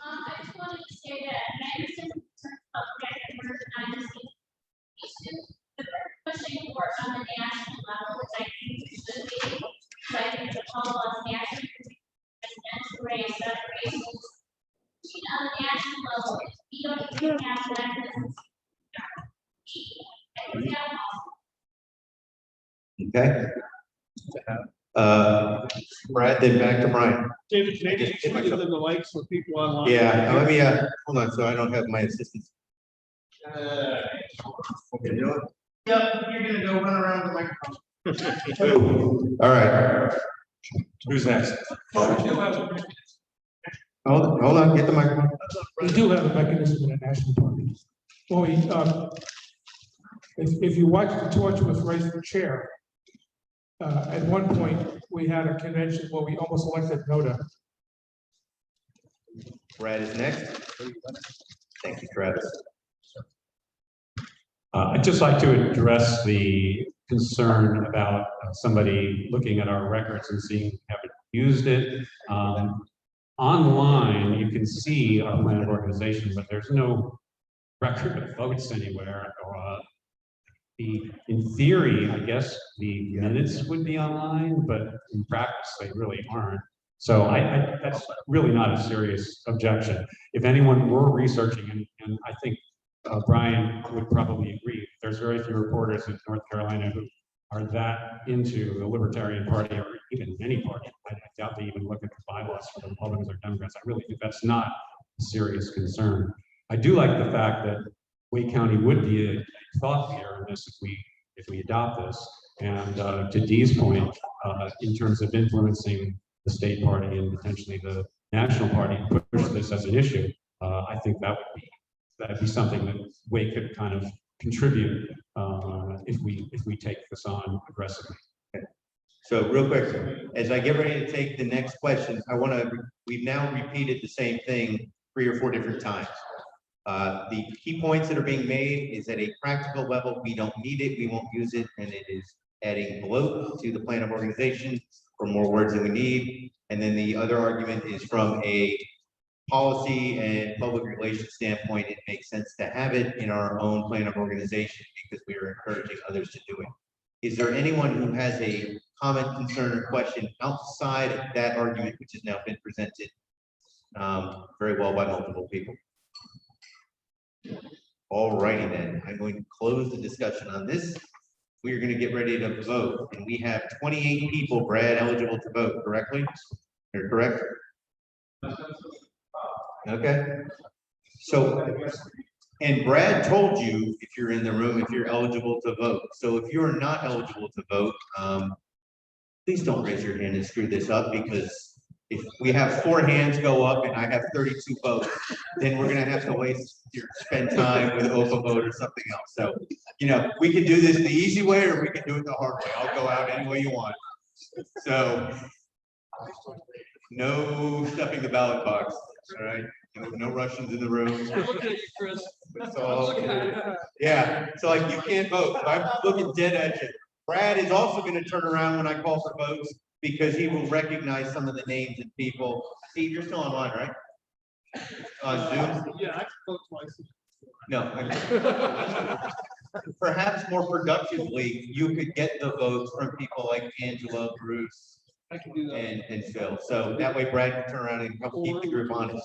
I just wanted to say that I understand the concern of recognizing issues, but we're pushing for it on the national level, which I think we should be. So I think the call on national residential race, races, on the national level, we don't even have mechanisms. I think that's Okay. Brad, then back to Brian. David, can I just give them the likes for people online? Yeah, let me, hold on, so I don't have my assistants. Okay, do it. Yep, you're gonna go run around the microphone. All right. Who's next? Hold on, get the microphone. We do have a mechanism in the national party. Well, if you watch the torch with race for chair, at one point, we had a convention where we almost elected Noda. Brad is next. Thank you, Travis. I'd just like to address the concern about somebody looking at our records and seeing we haven't used it. Online, you can see our plan of organization, but there's no record of votes anywhere. In theory, I guess the minutes would be online, but in practice, they really aren't. So that's really not a serious objection. If anyone were researching, and I think Brian would probably agree, there's very few reporters in North Carolina who are that into the Libertarian Party or even any party. I doubt they even look at the bylaws for the Republicans or Democrats. I really think that's not a serious concern. I do like the fact that Wake County would be a thought leader in this if we adopt this. And to Dee's point, in terms of influencing the state party and potentially the national party push this as an issue, I think that'd be something that Wake could kind of contribute if we take this on aggressively. Okay. So real quick, as I get ready to take the next question, we've now repeated the same thing 3 or 4 different times. The key points that are being made is at a practical level, we don't need it, we won't use it, and it is adding bloat to the plan of organization for more words than we need. And then the other argument is from a policy and public relations standpoint, it makes sense to have it in our own plan of organization because we are encouraging others to do it. Is there anyone who has a comment, concern, or question outside of that argument, which has now been presented very well by multiple people? All righty then, I'm going to close the discussion on this. We are going to get ready to vote, and we have 28 people, Brad, eligible to vote, correctly? You're correct? Okay. So, and Brad told you, if you're in the room, if you're eligible to vote. So if you're not eligible to vote, please don't raise your hand and screw this up, because if we have 4 hands go up and I have 32 votes, then we're gonna have to spend time with open vote or something else. So, we can do this the easy way or we can do it the hard way. I'll go out any way you want. So, no stuffing the ballot box, all right? No Russians in the room. Yeah, so like you can't vote. I'm looking dead at you. Brad is also gonna turn around when I call for votes, because he will recognize some of the names and people. Steve, you're still online, right? On Zoom? Yeah, I can vote twice. No. Perhaps more productively, you could get the votes from people like Angela, Bruce, I can do that. and Phil. So that way Brad can turn around and help keep the group honest.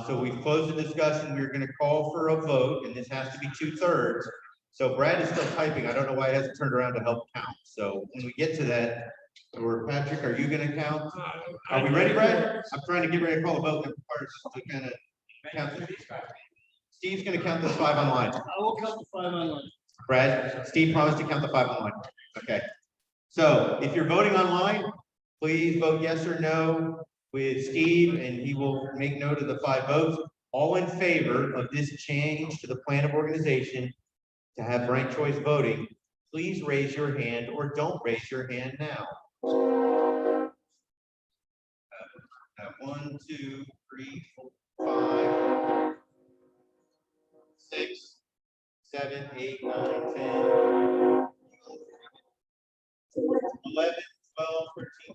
So we've closed the discussion. We're gonna call for a vote, and this has to be 2/3. So Brad is still typing. I don't know why he hasn't turned around to help count. So when we get to that, or Patrick, are you gonna count? Are we ready, Brad? I'm trying to get ready to call a vote and parts to kind of count. Steve's gonna count those 5 online. I will count the 5 online. Brad, Steve promised to count the 5 online. Okay. So if you're voting online, please vote yes or no with Steve, and he will make note of the 5 votes. All in favor of this change to the plan of organization to have ranked choice voting, please raise your hand or don't raise your hand now. 1, 2, 3, 4, 5, 6, 7, 8, 9, 10, 11, 12, 13,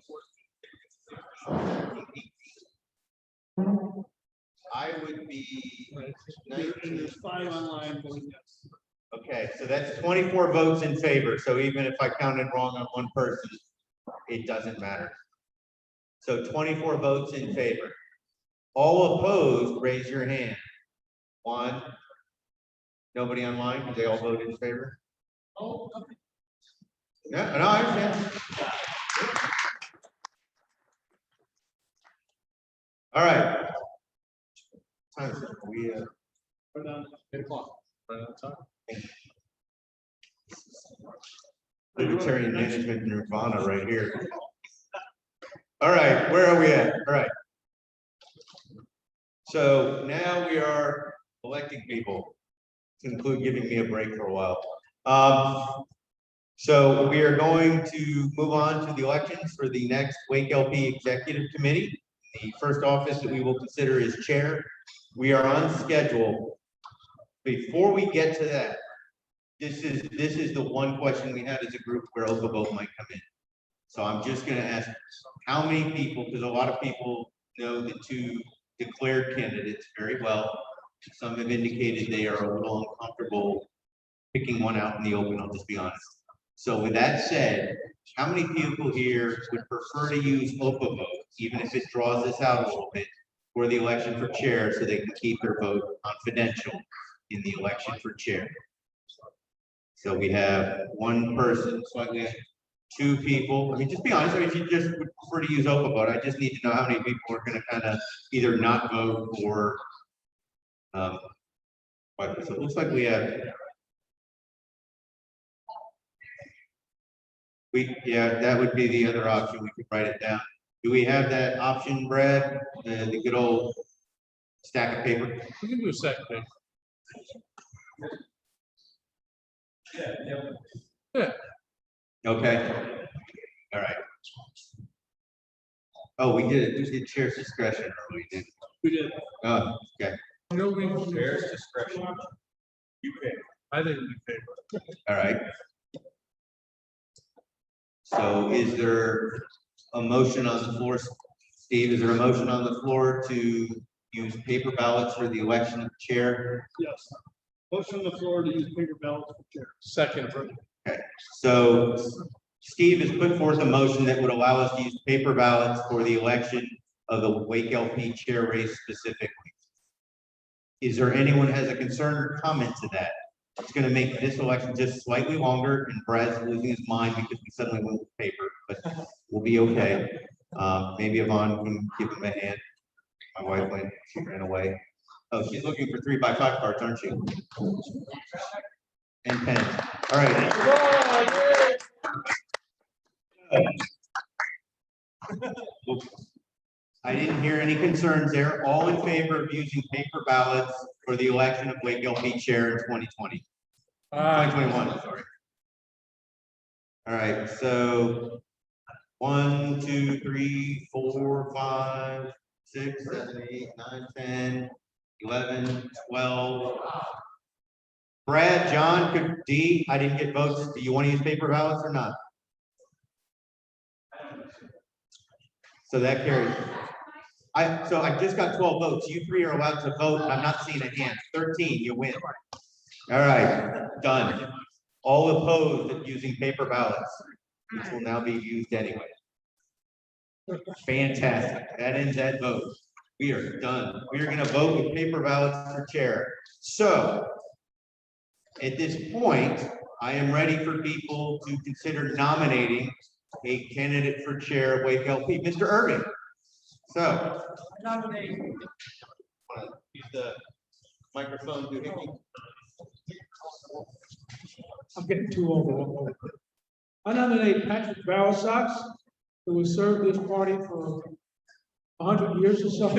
14, 15, 18. I would be 19. There's 5 online, voting yes. Okay, so that's 24 votes in favor. So even if I counted wrong on one person, it doesn't matter. So 24 votes in favor. All opposed, raise your hand. 1. Nobody online, because they all voted in favor? Oh, okay. Yeah, no, I understand. All right. Time is it? We, We're done. 8 o'clock. Right on time. Libertarian management nirvana right here. All right, where are we at? All right. So now we are electing people, to include giving me a break for a while. So we are going to move on to the elections for the next WakeLP Executive Committee. The first office that we will consider is chair. We are on schedule. Before we get to that, this is the one question we had as a group where open vote might come in. So I'm just gonna ask, how many people, because a lot of people know the 2 declared candidates very well. Some have indicated they are a little uncomfortable picking one out in the open, I'll just be honest. So with that said, how many people here would prefer to use open vote, even if it draws this out a little bit, for the election for chair, so they can keep their vote confidential in the election for chair? So we have 1 person, slightly 2 people. I mean, just be honest. I mean, if you just would prefer to use open vote, I just need to know how many people are going to kind of either not vote or. So it looks like we have. Yeah, that would be the other option. We could write it down. Do we have that option, Brad? The good old stack of paper. We can do a second thing. Yeah. Okay. All right. Oh, we did it. We did chair's discretion, or we did. We did. Oh, okay. No legal chair's discretion. You pick. I think we favor. All right. So is there a motion on the floor? Steve, is there a motion on the floor to use paper ballots for the election of chair? Yes. Motion on the floor to use paper ballots for chair. Second. Okay, so Steve has put forth a motion that would allow us to use paper ballots for the election of the WakeLP chair race specifically. Is there anyone who has a concern or comment to that? It's going to make this election just slightly longer, and Brad's losing his mind because we suddenly went with paper, but we'll be okay. Maybe Yvonne can give him a hand. My wife went, she ran away. Oh, she's looking for 3x5 cards, aren't she? And pens. All right. I didn't hear any concerns there. All in favor of using paper ballots for the election of WakeLP chair in 2020? 2021, sorry. All right, so 1, 2, 3, 4, 5, 6, 7, 8, 9, 10, 11, 12. Brad, John, Dee, I didn't get votes. Do you want to use paper ballots or not? So that carries. So I just got 12 votes. You 3 are allowed to vote. I'm not seeing a hand. 13, you win. All right, done. All opposed at using paper ballots, which will now be used anyway. Fantastic. That ends that vote. We are done. We are going to vote with paper ballots for chair. So At this point, I am ready for people to consider nominating a candidate for chair of WakeLP, Mr. Irving. So. Use the microphone to hit me. I'm getting too old. I nominate Patrick Bowersox, who has served this party for 100 years or so.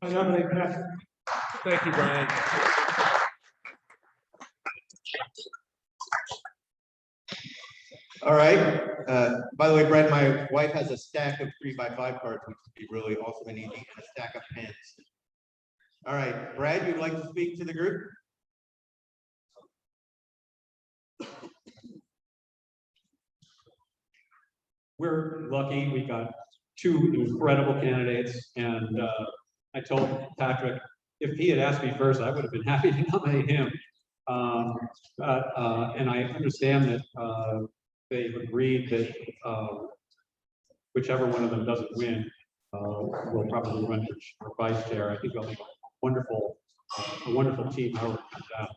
I nominate Patrick. Thank you, Brian. All right. By the way, Brad, my wife has a stack of 3x5 cards, which would be really awesome and easy, and a stack of pens. All right, Brad, you'd like to speak to the group? We're lucky, we got two incredible candidates, and I told Patrick, if he had asked me first, I would have been happy to nominate him. And I understand that they've agreed that whichever one of them doesn't win will probably run for vice chair. I think they'll make a wonderful team, however it comes out.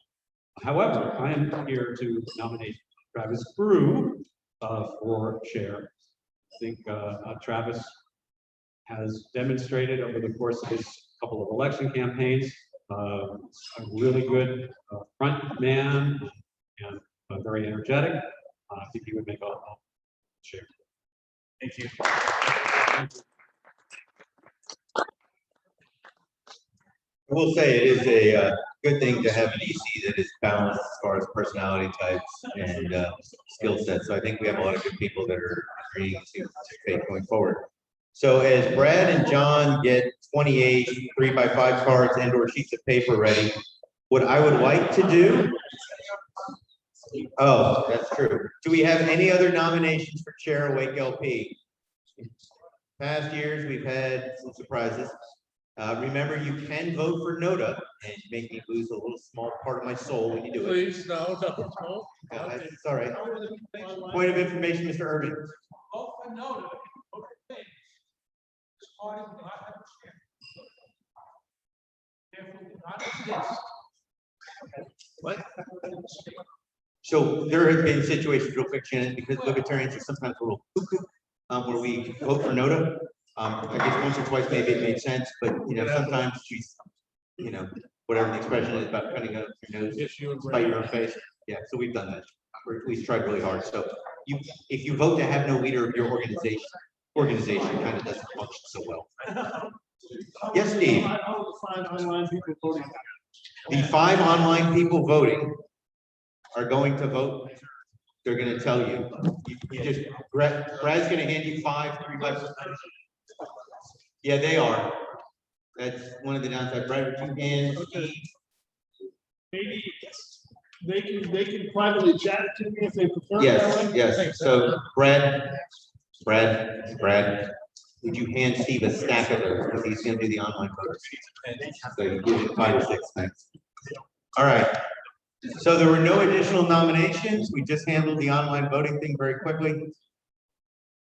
However, I am here to nominate Travis Groo for chair. I think Travis has demonstrated over the course of his couple of election campaigns a really good front man and very energetic. I think he would make a chair. Thank you. I will say it is a good thing to have an EC that is balanced as far as personality types and skill sets. So I think we have a lot of good people that are agreeing to participate going forward. So as Brad and John get 28 3x5 cards and or sheets of paper ready, what I would like to do. Oh, that's true. Do we have any other nominations for chair of WakeLP? Past years, we've had some surprises. Remember, you can vote for NOTA and make me lose a little small part of my soul when you do it. Please, no, no. It's all right. Point of information, Mr. Irving. Vote for no, vote for things. This party will not have a chair. Therefore, will not exist. What? So there have been situations, real quick, Shannon, because Libertarians are sometimes a little cuckoo, where we vote for NOTA. I guess once or twice maybe it made sense, but sometimes she's, whatever the expression is about cutting out your nose, spite your own face. Yeah, so we've done that, or at least tried really hard. So if you vote to have no leader of your organization kind of doesn't function so well. Yes, Steve. The 5 online people voting are going to vote. They're going to tell you. Brad's going to hand you 5 3x5. Yeah, they are. That's one of the downsides. Brad, would you hand? Maybe they can privately chat to me if they prefer. Yes. So Brad, would you hand Steve a stack of those because he's going to do the online voting? So you give it 5 or 6 things. All right. So there were no additional nominations. We just handled the online voting thing very quickly.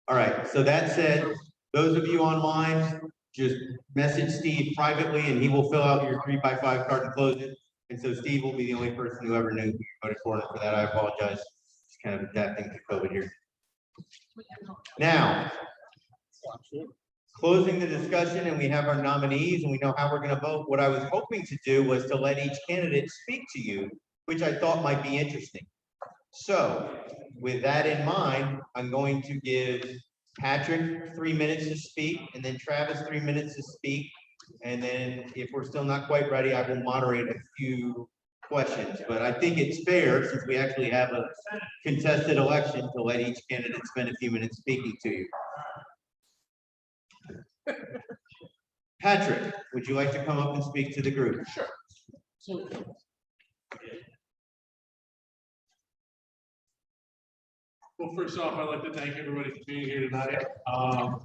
All right. So that said, those of you online, just message Steve privately and he will fill out your 3x5 card and close it. And so Steve will be the only person who ever knew who you voted for. And for that, I apologize. Just kind of adapting to COVID here. Now, closing the discussion, and we have our nominees and we know how we're going to vote. What I was hoping to do was to let each candidate speak to you, which I thought might be interesting. So with that in mind, I'm going to give Patrick 3 minutes to speak, and then Travis 3 minutes to speak. And then if we're still not quite ready, I will moderate a few questions. But I think it's fair, since we actually have a contested election, to let each candidate spend a few minutes speaking to you. Patrick, would you like to come up and speak to the group? Sure. Well, first off, I'd like to thank everybody for being here tonight. And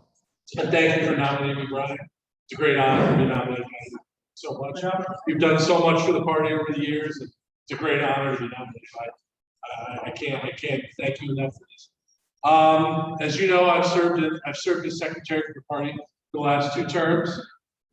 thank you for nominating me, Brian. It's a great honor to be nominated so much. You've done so much for the party over the years. And it's a great honor to be nominated. I can't thank you enough for this. As you know, I've served as secretary for the party the last 2 terms.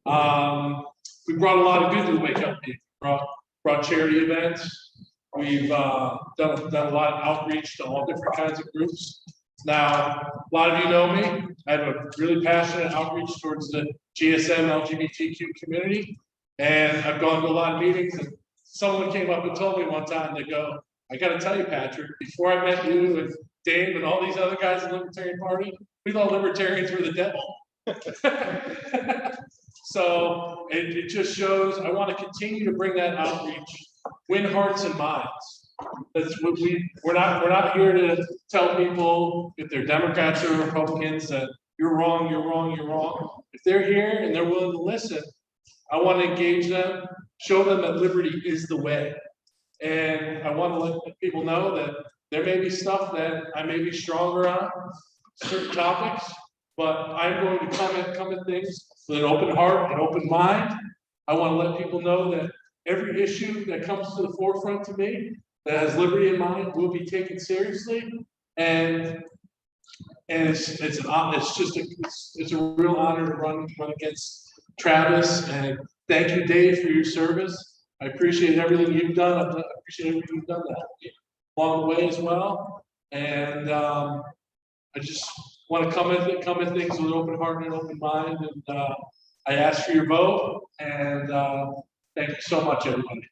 We brought a lot of good to the WakeLP. We brought brought charity events. We've done a lot of outreach to all different kinds of groups. Now, a lot of you know me. I have a really passionate outreach towards the GSM LGBTQ community. And I've gone to a lot of meetings, and someone came up and told me one time, they go, I gotta tell you, Patrick, before I met you and Dave and all these other guys in the Libertarian Party, we thought Libertarians were the devil. So it just shows, I want to continue to bring that outreach, win hearts and minds. That's what we're not here to tell people if they're Democrats or Republicans that you're wrong, you're wrong, you're wrong. If they're here and they're willing to listen, I want to engage them, show them that liberty is the way. And I want to let people know that there may be stuff that I may be stronger on, certain topics, but I'm going to come at things with an open heart and open mind. I want to let people know that every issue that comes to the forefront to me that has liberty in mind will be taken seriously. And it's a real honor to run against Travis. And thank you, Dave, for your service. I appreciate everything you've done. I appreciate everything you've done along the way as well. And I just want to come at things with an open heart and an open mind. And I ask for your vote. And thank you so much, everybody.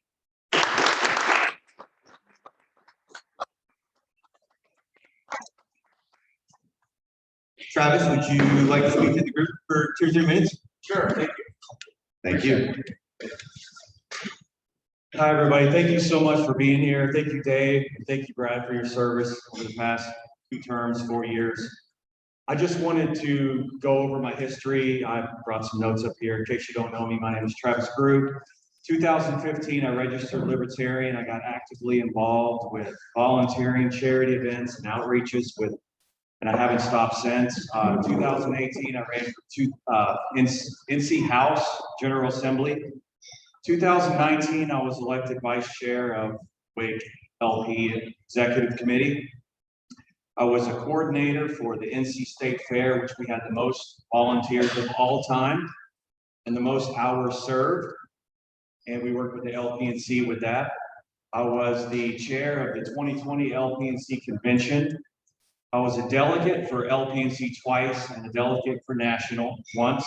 Travis, would you like to speak to the group for 2 or 3 minutes? Sure, thank you. Thank you. Hi, everybody. Thank you so much for being here. Thank you, Dave. And thank you, Brad, for your service over the past 2 terms, 4 years. I just wanted to go over my history. I brought some notes up here in case you don't know me. My name is Travis Groo. 2015, I registered Libertarian. I got actively involved with volunteering, charity events, and outreaches and I haven't stopped since. 2018, I ran for NC House General Assembly. 2019, I was elected vice chair of WakeLP Executive Committee. I was a coordinator for the NC State Fair, which we had the most volunteers of all time and the most hours served. And we worked with the LPNC with that. I was the chair of the 2020 LPNC Convention. I was a delegate for LPNC twice and a delegate for national once.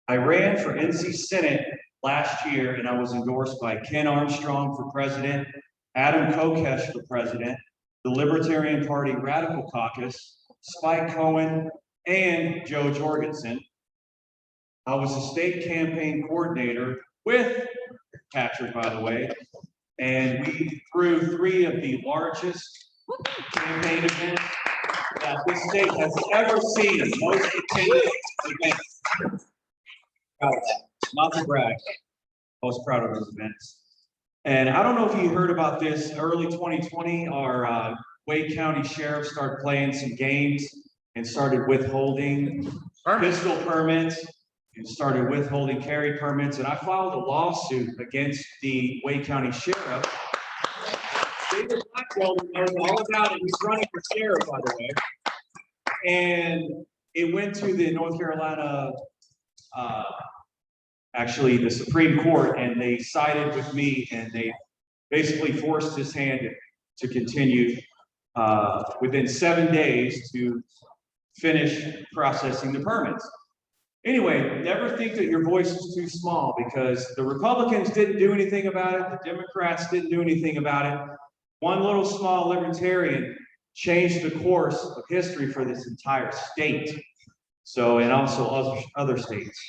I ran for NC Senate last year and I was endorsed by Ken Armstrong for president, Adam Kokesh for president, the Libertarian Party Radical Caucus, Spike Cohen, and Joe Jorgensen. I was a state campaign coordinator with Patrick, by the way, and we threw 3 of the largest campaign events that this state has ever seen. Most attended events. Proud of that. Not to brag. I was proud of those events. And I don't know if you heard about this. Early 2020, our Wake County Sheriff started playing some games and started withholding pistol permits and started withholding carry permits. And I filed a lawsuit against the Wake County Sheriff. David Ulmer knows all about it. He's running for sheriff, by the way. And it went to the North Carolina, actually the Supreme Court, and they sided with me, and they basically forced his hand to continue within 7 days to finish processing the permits. Anyway, never think that your voice is too small, because the Republicans didn't do anything about it. The Democrats didn't do anything about it. One little small libertarian changed the course of history for this entire state. So, and also other states.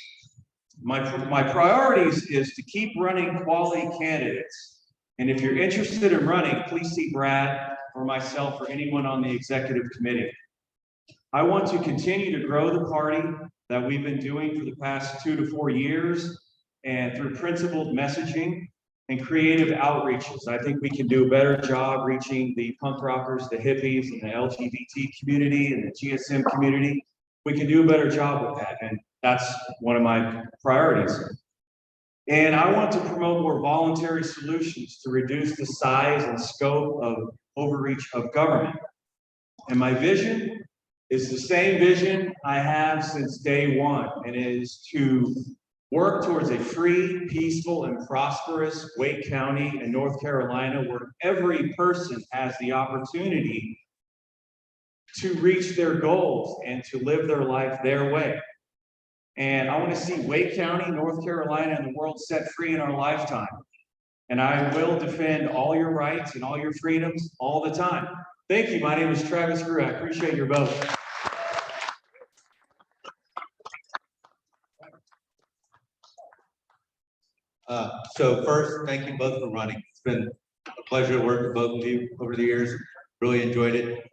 My priorities is to keep running quality candidates. And if you're interested in running, please see Brad or myself or anyone on the executive committee. I want to continue to grow the party that we've been doing for the past 2 to 4 years, and through principled messaging and creative outreaches. I think we can do a better job reaching the punk rockers, the hippies, and the LGBT community and the GSM community. We can do a better job with that, and that's one of my priorities. And I want to promote more voluntary solutions to reduce the size and scope of overreach of government. And my vision is the same vision I have since day one, and it is to work towards a free, peaceful, and prosperous Wake County and North Carolina where every person has the opportunity to reach their goals and to live their life their way. And I want to see Wake County, North Carolina, and the world set free in our lifetime. And I will defend all your rights and all your freedoms all the time. Thank you. My name is Travis Groo. I appreciate your vote. So first, thank you both for running. It's been a pleasure to work with both of you over the years. Really enjoyed it.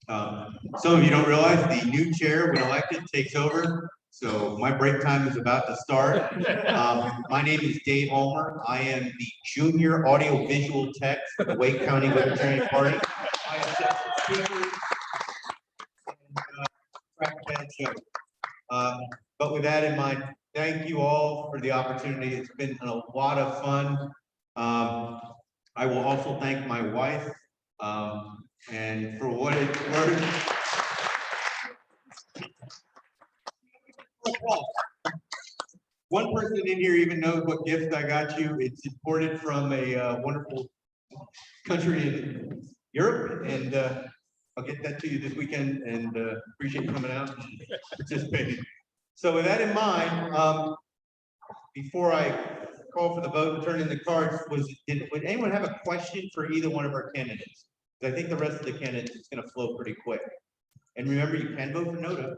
Some of you don't realize the new chair, when elected, takes over. So my break time is about to start. My name is David Ulmer. I am the junior audio visual tech for the Wake County Libertarian Party. I have set the speakers and trackpad show. But with that in mind, thank you all for the opportunity. It's been a lot of fun. I will also thank my wife and for what it's worth. One person in here even knows what gift I got you. It's imported from a wonderful country in Europe, and I'll get that to you this weekend. And appreciate you coming out and participating. So with that in mind, before I call for the vote and turn in the cards, would anyone have a question for either one of our candidates? I think the rest of the candidates is going to flow pretty quick. And remember, you can vote for NOTA,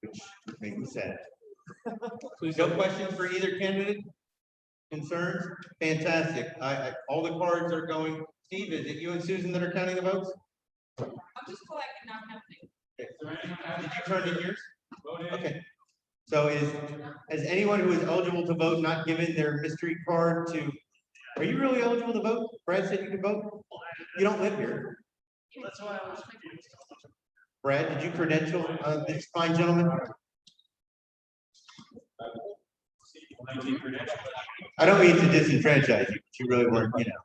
which makes me sad. No questions for either candidate? Concerns? Fantastic. All the cards are going. Steve, is it you and Susan that are counting the votes? I'm just collecting, not counting. Okay. Did you turn in yours? Okay. So has anyone who is eligible to vote not given their mystery card to? Are you really eligible to vote? Brad said you could vote. You don't live here. That's why I was confused. Brad, did you credential this fine gentleman? I don't mean to disenfranchise you, but you really weren't, you know.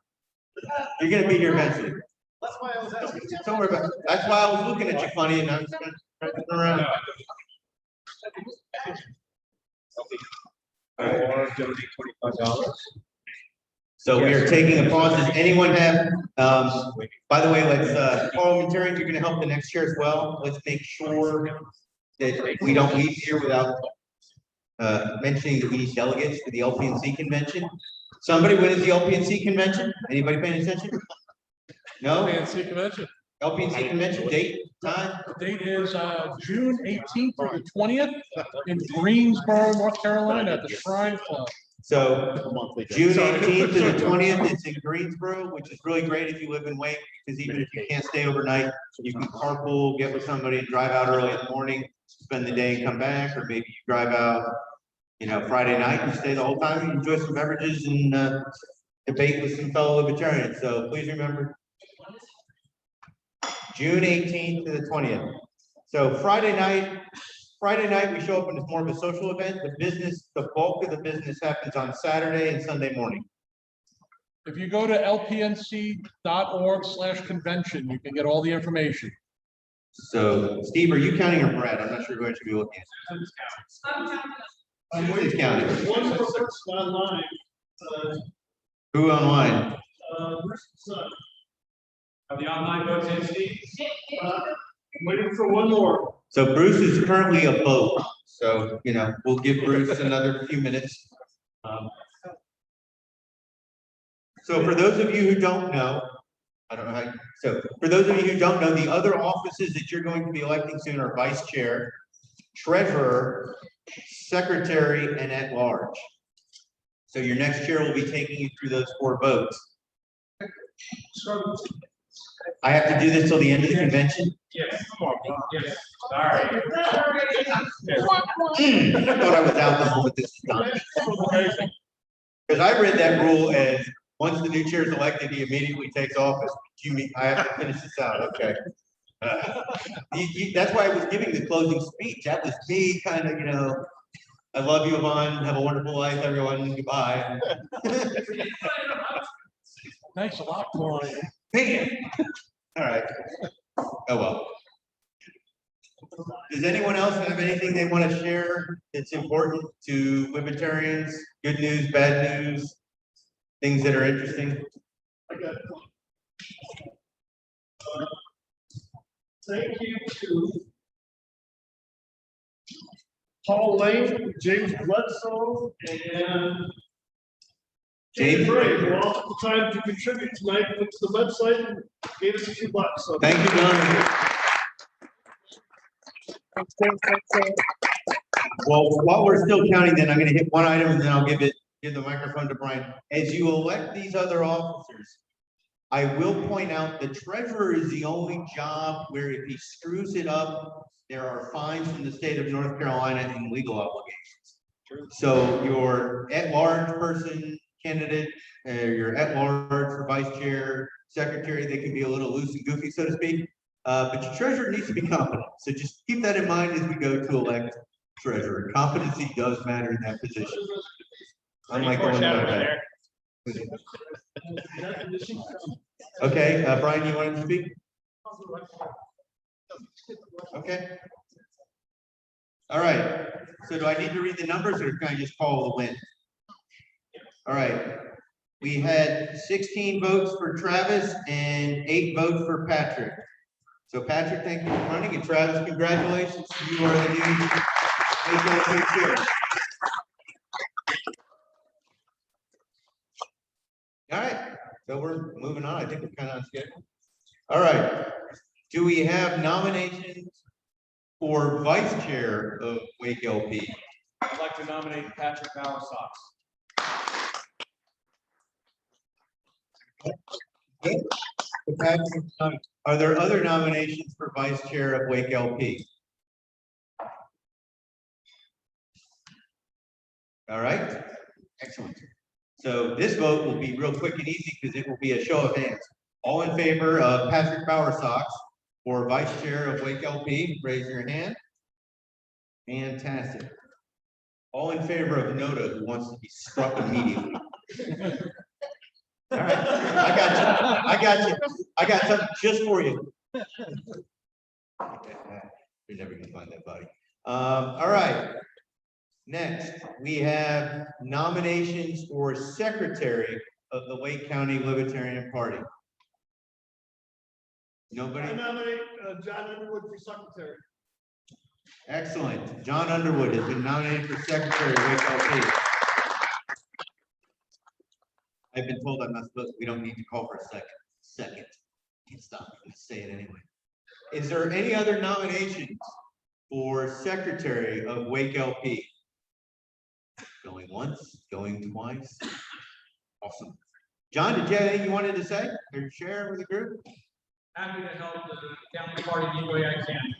You're gonna be here eventually. That's why I was asking. Don't worry about it. That's why I was looking at you funny and I was trying to turn around. Or donate $25. So we are taking a pause. Does anyone have, by the way, let's, parliamentarians, you're gonna help the next chair as well. Let's make sure that we don't leave here without mentioning that we need delegates for the LPNC convention. Somebody, when is the LPNC convention? Anybody paying attention? No? LPNC convention. LPNC convention, date, time? The date is June 18th through the 20th in Greensboro, North Carolina at the Shrine Club. So June 18th to the 20th, it's in Greensboro, which is really great if you live in Wake, because even if you can't stay overnight, you can carpool, get with somebody, and drive out early in the morning, spend the day and come back, or maybe you drive out, you know, Friday night and stay the whole time, and enjoy some beverages and debate with some fellow libertarians. So please remember, June 18th to the 20th. So Friday night, we show up and it's more of a social event. The bulk of the business happens on Saturday and Sunday morning. If you go to lpnc.org/convention, you can get all the information. So Steve, are you counting or Brad? I'm not sure who I should be looking at. Susan's counting. One more person online. Who online? Are the online votes in, Steve? I'm waiting for one more. So Bruce is currently a vote. So, you know, we'll give Bruce another few minutes. So for those of you who don't know, I don't know how, so for those of you who don't know, the other offices that you're going to be electing soon are vice chair, treasurer, secretary, and at large. So your next chair will be taking you through those 4 votes. I have to do this till the end of the convention? Yes. Yes. Sorry. I thought I was out the moment this is done. Because I read that rule as once the new chair is elected, he immediately takes office. You mean I have to finish this out? Okay. That's why I was giving the closing speech. That was me kind of, you know, I love you, Yvonne. Have a wonderful life, everyone. Goodbye. Thanks a lot, Corey. Man. All right. Oh well. Does anyone else have anything they want to share that's important to Libertarians? Good news, bad news, things that are interesting? I got it. Thank you to Paul Lane, James Bledsoe, and James Ray, who all took the time to contribute tonight, went to the website and gave us a few bucks. So Thank you, John. Well, while we're still counting, then I'm gonna hit one item and then I'll give the microphone to Brian. As you elect these other officers, I will point out the treasurer is the only job where if he screws it up, there are fines from the state of North Carolina and legal obligations. So your at-large person candidate, your at-large for vice chair, secretary, they can be a little loose and goofy, so to speak. But your treasurer needs to be competent. So just keep that in mind as we go to elect treasurer. Competency does matter in that position. Unlike going there. Okay, Brian, you wanted to speak? Okay. All right. So do I need to read the numbers or can I just call the win? All right. We had 16 votes for Travis and 8 votes for Patrick. So Patrick, thank you for running, and Travis, congratulations. You are the new WakeLP chair. All right, so we're moving on. I think we're kind of on schedule. All right. Do we have nominations for vice chair of WakeLP? I'd like to nominate Patrick Bowersox. Are there other nominations for vice chair of WakeLP? All right, excellent. So this vote will be real quick and easy because it will be a show of hands. All in favor of Patrick Bowersox for vice chair of WakeLP, raise your hand. Fantastic. All in favor of Noda, who wants to be struck immediately. All right, I got you. I got you. I got something just for you. You're never gonna find that body. All right. Next, we have nominations for secretary of the Wake County Libertarian Party. I Nobody? nominate John Underwood for secretary. Excellent. John Underwood has been nominated for secretary of WakeLP. I've been told I'm not supposed, we don't need to call for a second. Second. Can't stop. Let's say it anyway. Is there any other nominations for secretary of WakeLP? Going once, going twice. Awesome. John, did you have anything you wanted to say or share with the group? Happy to help the county party any way I can.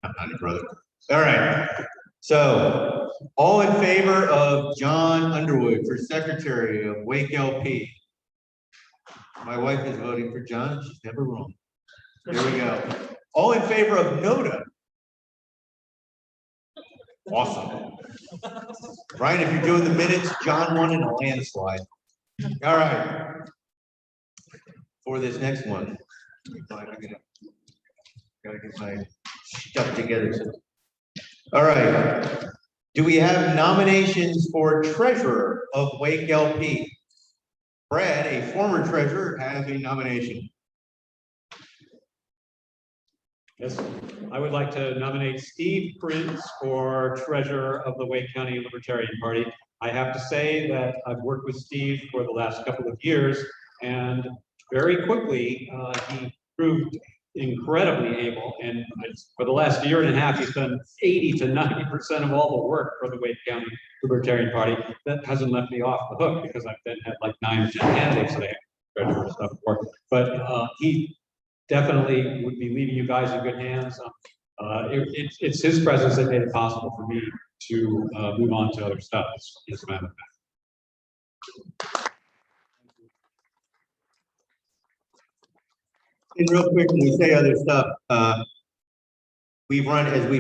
I'm not your brother. All right. So, all in favor of John Underwood for secretary of WakeLP? My wife is voting for John. She's never wrong. There we go. All in favor of Noda? Awesome. Brian, if you're doing the minutes, John won in a landslide. All right. For this next one, gotta get my stuff together. All right. Do we have nominations for treasurer of WakeLP? Brad, a former treasurer, has a nomination. Yes, I would like to nominate Steve Prins for treasurer of the Wake County Libertarian Party. I have to say that I've worked with Steve for the last couple of years, and very quickly he proved incredibly able. And for the last year and a half, he's done 80 to 90% of all the work for the Wake County Libertarian Party. That hasn't left me off the hook because I've then had like 9 or 10 candidates that I have treasurer stuff for. But he definitely would be leaving you guys in good hands. It's his presence that made it possible for me to move on to other stuff, as a matter of fact. And real quick, when we say other stuff, as we've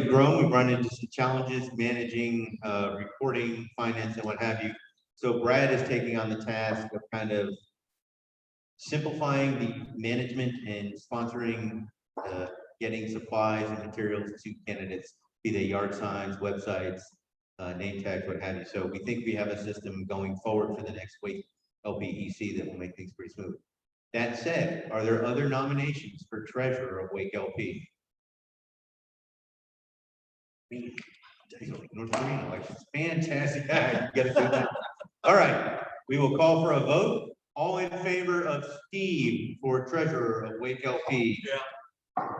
grown, we've run into some challenges managing reporting, finance, and what have you. So Brad is taking on the task of kind of simplifying the management and sponsoring getting supplies and materials to candidates, be they yard signs, websites, name tags, what have you. So we think we have a system going forward for the next week, LPEC, that will make things pretty smooth. That said, are there other nominations for treasurer of WakeLP? North Carolina elections, fantastic. You gotta do that. All right, we will call for a vote. All in favor of Steve for treasurer of WakeLP? Yeah.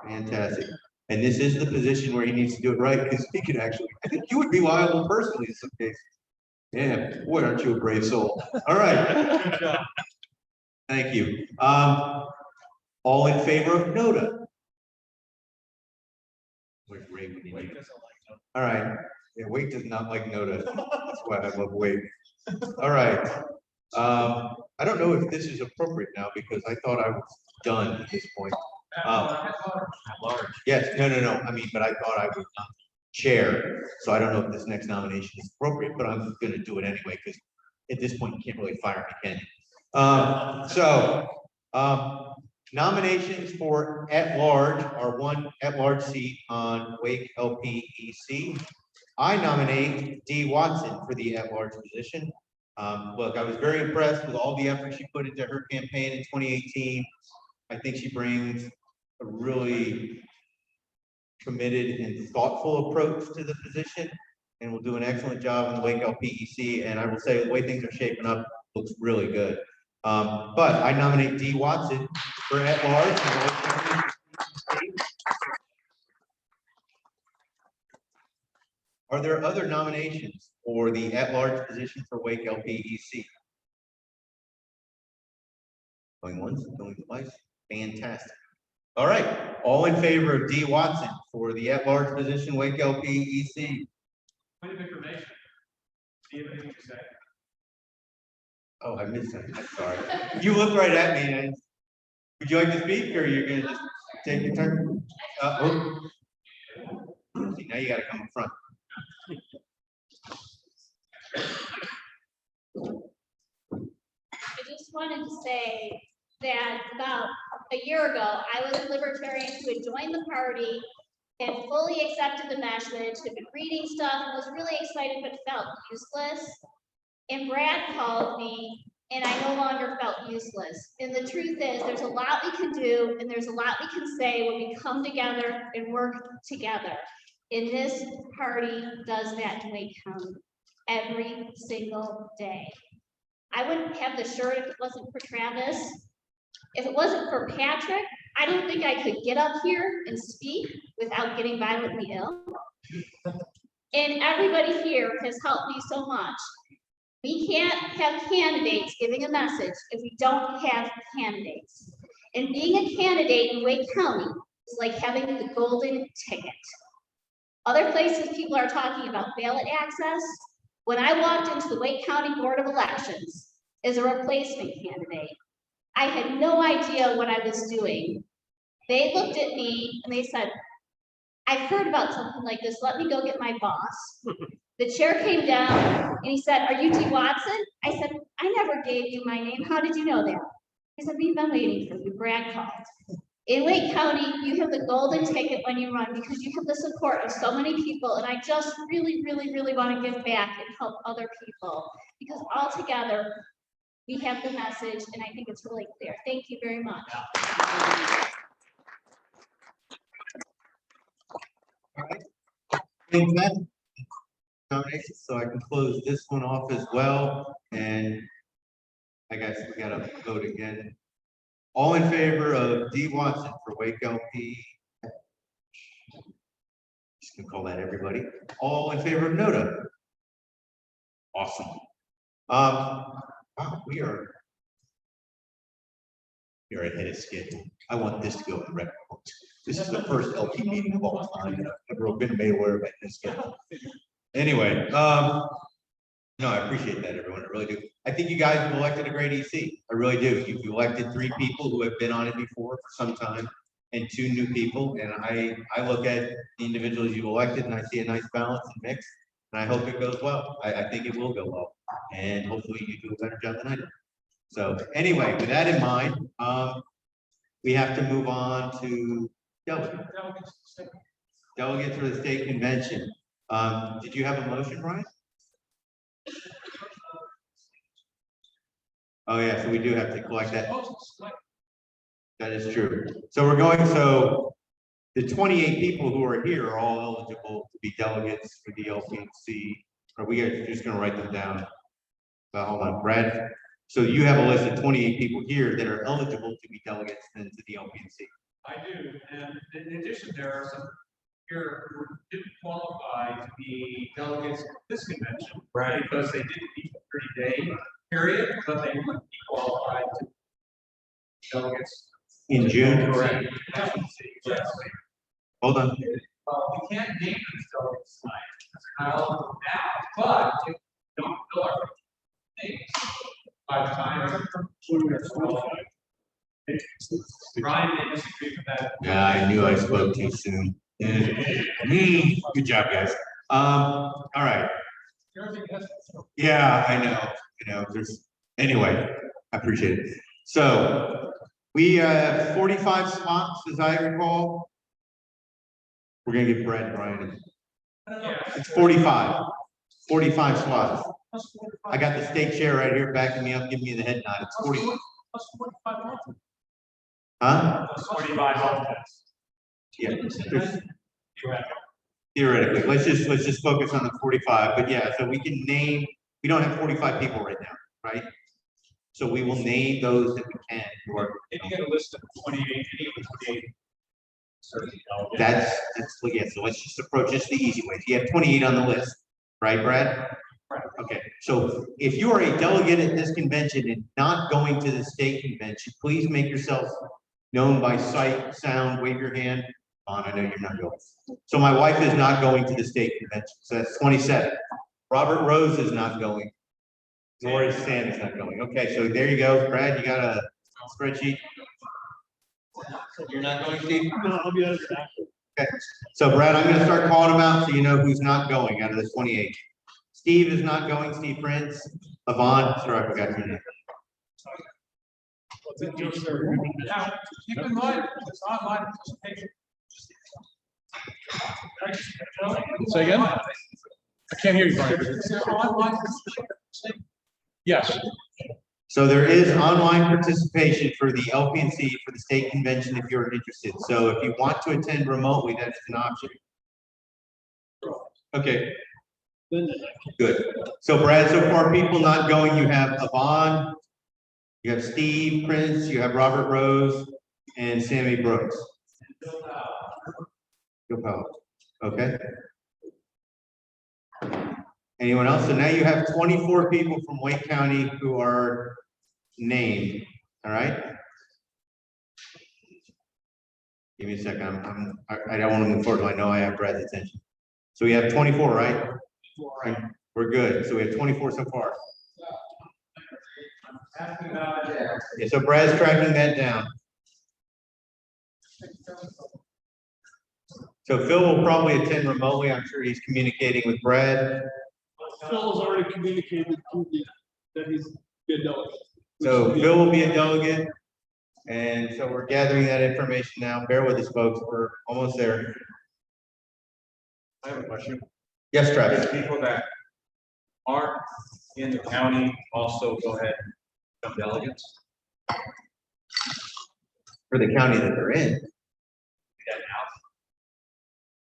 Fantastic. And this is the position where he needs to do it right, because he could actually, I think you would be liable personally in some cases. Yeah, boy, aren't you a brave soul? All right. Good job. Thank you. All in favor of Noda? Where's Ray when you need him? All right. Yeah, Wake does not like Noda. That's why I love Wake. All right. I don't know if this is appropriate now, because I thought I was done at this point. Yes, no. I mean, but I thought I was chair, so I don't know if this next nomination is appropriate, but I'm going to do it anyway, because at this point you can't really fire me, can you? Nominations for at-large are one at-large seat on Wake LPEC. I nominate Dee Watson for the at-large position. Look, I was very impressed with all the effort she put into her campaign in 2018. I think she brings a really committed and thoughtful approach to the position, and will do an excellent job in the Wake LPEC. And I will say the way things are shaping up looks really good. But I nominate Dee Watson for at-large. Are there other nominations for the at-large position for Wake LPEC? Going once, going twice. Fantastic. All right. All in favor of Dee Watson for the at-large position, Wake LPEC? Point of information. Do you have anything to say? Oh, I missed that. I'm sorry. You looked right at me. And would you like to speak, or you're going to just take your turn? See, now you got to come in front. I just wanted to say that about a year ago, I was a Libertarian who had joined the party and fully accepted the message, had been reading stuff, and was really excited but felt useless. And Brad called me, and I no longer felt useless. And the truth is, there's a lot we can do, and there's a lot we can say when we come together and work together. And this party does that in Wake County every single day. I wouldn't have the shirt if it wasn't for Travis. If it wasn't for Patrick, I don't think I could get up here and speak without getting violently ill. And everybody here has helped me so much. We can't have candidates giving a message if we don't have candidates. And being a candidate in Wake County is like having the golden ticket. Other places people are talking about ballot access. When I walked into the Wake County Board of Elections as a replacement candidate, I had no idea what I was doing. They looked at me and they said, I've heard about something like this. Let me go get my boss. The chair came down and he said, are you Dee Watson? I said, I never gave you my name. How did you know that? He said, we've been waiting for you. Brad called. In Wake County, you have the golden ticket when you run because you have the support of so many people. And I just really want to give back and help other people because all together we have the message, and I think it's really clear. Thank you very much. All right. Nominations, so I can close this one off as well. And I guess we got to vote again. All in favor of Dee Watson for Wake LP? Just gonna call that everybody. All in favor of Noda? Awesome. Wow, we are ahead of schedule. I want this to go in the record books. This is the first LP meeting of all time. I've never been made aware of this schedule. Anyway, no, I appreciate that, everyone. I really do. I think you guys have elected a great EC. I really do. You've elected 3 people who have been on it before for some time and 2 new people. And I look at the individuals you've elected and I see a nice balance and mix. And I hope it goes well. I think it will go well. And hopefully you do a better job than I do. So anyway, with that in mind, we have to move on to Delegates. Delegates for the state convention. Did you have a motion, Brian? Oh, yeah, so we do have to collect that. That is true. So we're going, so the 28 people who are here are all eligible to be delegates for the LPNC. Are we just gonna write them down? Hold on, Brad. So you have a list of 28 people here that are eligible to be delegates then to the LPNC. I do, and in addition, there are some here who didn't qualify to be delegates at this convention. Right. Because they didn't meet the 30-day period, but they would be qualified to be delegates. In June? Correct. Yes. Hold on. We can't name these delegates tonight, now, but if we don't fill our names by the time. Ryan may disagree with that. Yeah, I knew I spoke too soon. Good job, guys. All right. Yeah, I know, there's, anyway, I appreciate it. So we have 45 spots, as I recall. We're gonna give Brad and Brian. It's 45 slots. I got the state chair right here backing me up, giving me the head nod. It's 40. Huh? 45 alternates. Yeah. Theoretically, let's just focus on the 45. But yeah, so we can name. We don't have 45 people right now, right? So we will name those that we can. Who are, If you get a list of 28, any of the 28. that's yeah. So let's just approach this the easy way. You have 28 on the list, right, Brad? Right. Okay. So if you are a delegate at this convention and not going to the state convention, please make yourself known by sight, sound, wave your hand. I know you're not going. So my wife is not going to the state convention. So that's 27. Robert Rose is not going. Nor is Sam is not going. Okay, so there you go. Brad, you got a spreadsheet? You're not going, Steve? No, I'll be honest. Okay. So Brad, I'm gonna start calling them out so you know who's not going out of the 28. Steve is not going, Steve Prins. Yvonne, sorry, I forgot your name. Now, keep in mind, it's online participation. Say again? I can't hear you, Brian. Is there online participation? Yes. So there is online participation for the LPNC for the state convention if you're interested. So if you want to attend remotely, that's an option. Okay. Good. So Brad, so far people not going, you have Yvonne, you have Steve Prince, you have Robert Rose, and Sammy Brooks. Okay. Anyone else? So now you have 24 people from Wake County who are named. All right. Give me a second. I don't want to move forward. I know I have Brad's attention. So we have 24, right? We're good. So we have 24 so far. Yeah, so Brad's tracking that down. So Phil will probably attend remotely. I'm sure he's communicating with Brad. Phil has already communicated to me that he's been delegate. So Phil will be a delegate. And so we're gathering that information now. Bear with us, folks. We're almost there. I have a question. Yes, Travis. People that aren't in the county also go ahead and become delegates? For the county that they're in.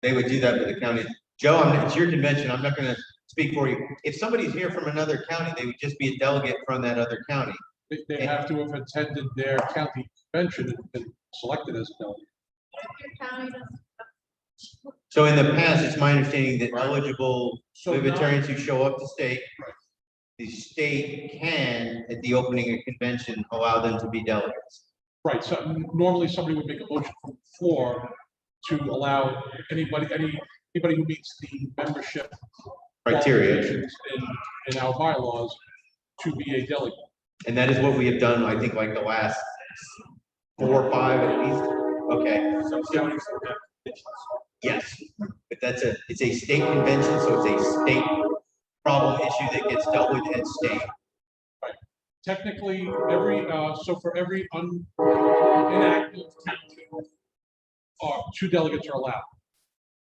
They would do that for the county. Joe, it's your convention. I'm not going to speak for you. If somebody's here from another county, they would just be a delegate from that other county. They have to have attended their county convention and been selected as a delegate. So in the past, it's my understanding that eligible Libertarians who show up to state, the state can, at the opening of convention, allow them to be delegates. Right, so normally somebody would make a motion from the floor to allow anybody who meets the membership Criteria. qualifications in our bylaws to be a delegate. And that is what we have done, I think, like the last 4 or 5 at least. Okay. Yes, but it's a state convention, so it's a state problem issue that gets dealt with at state. Right. Technically, so for every inactive county two delegates are allowed.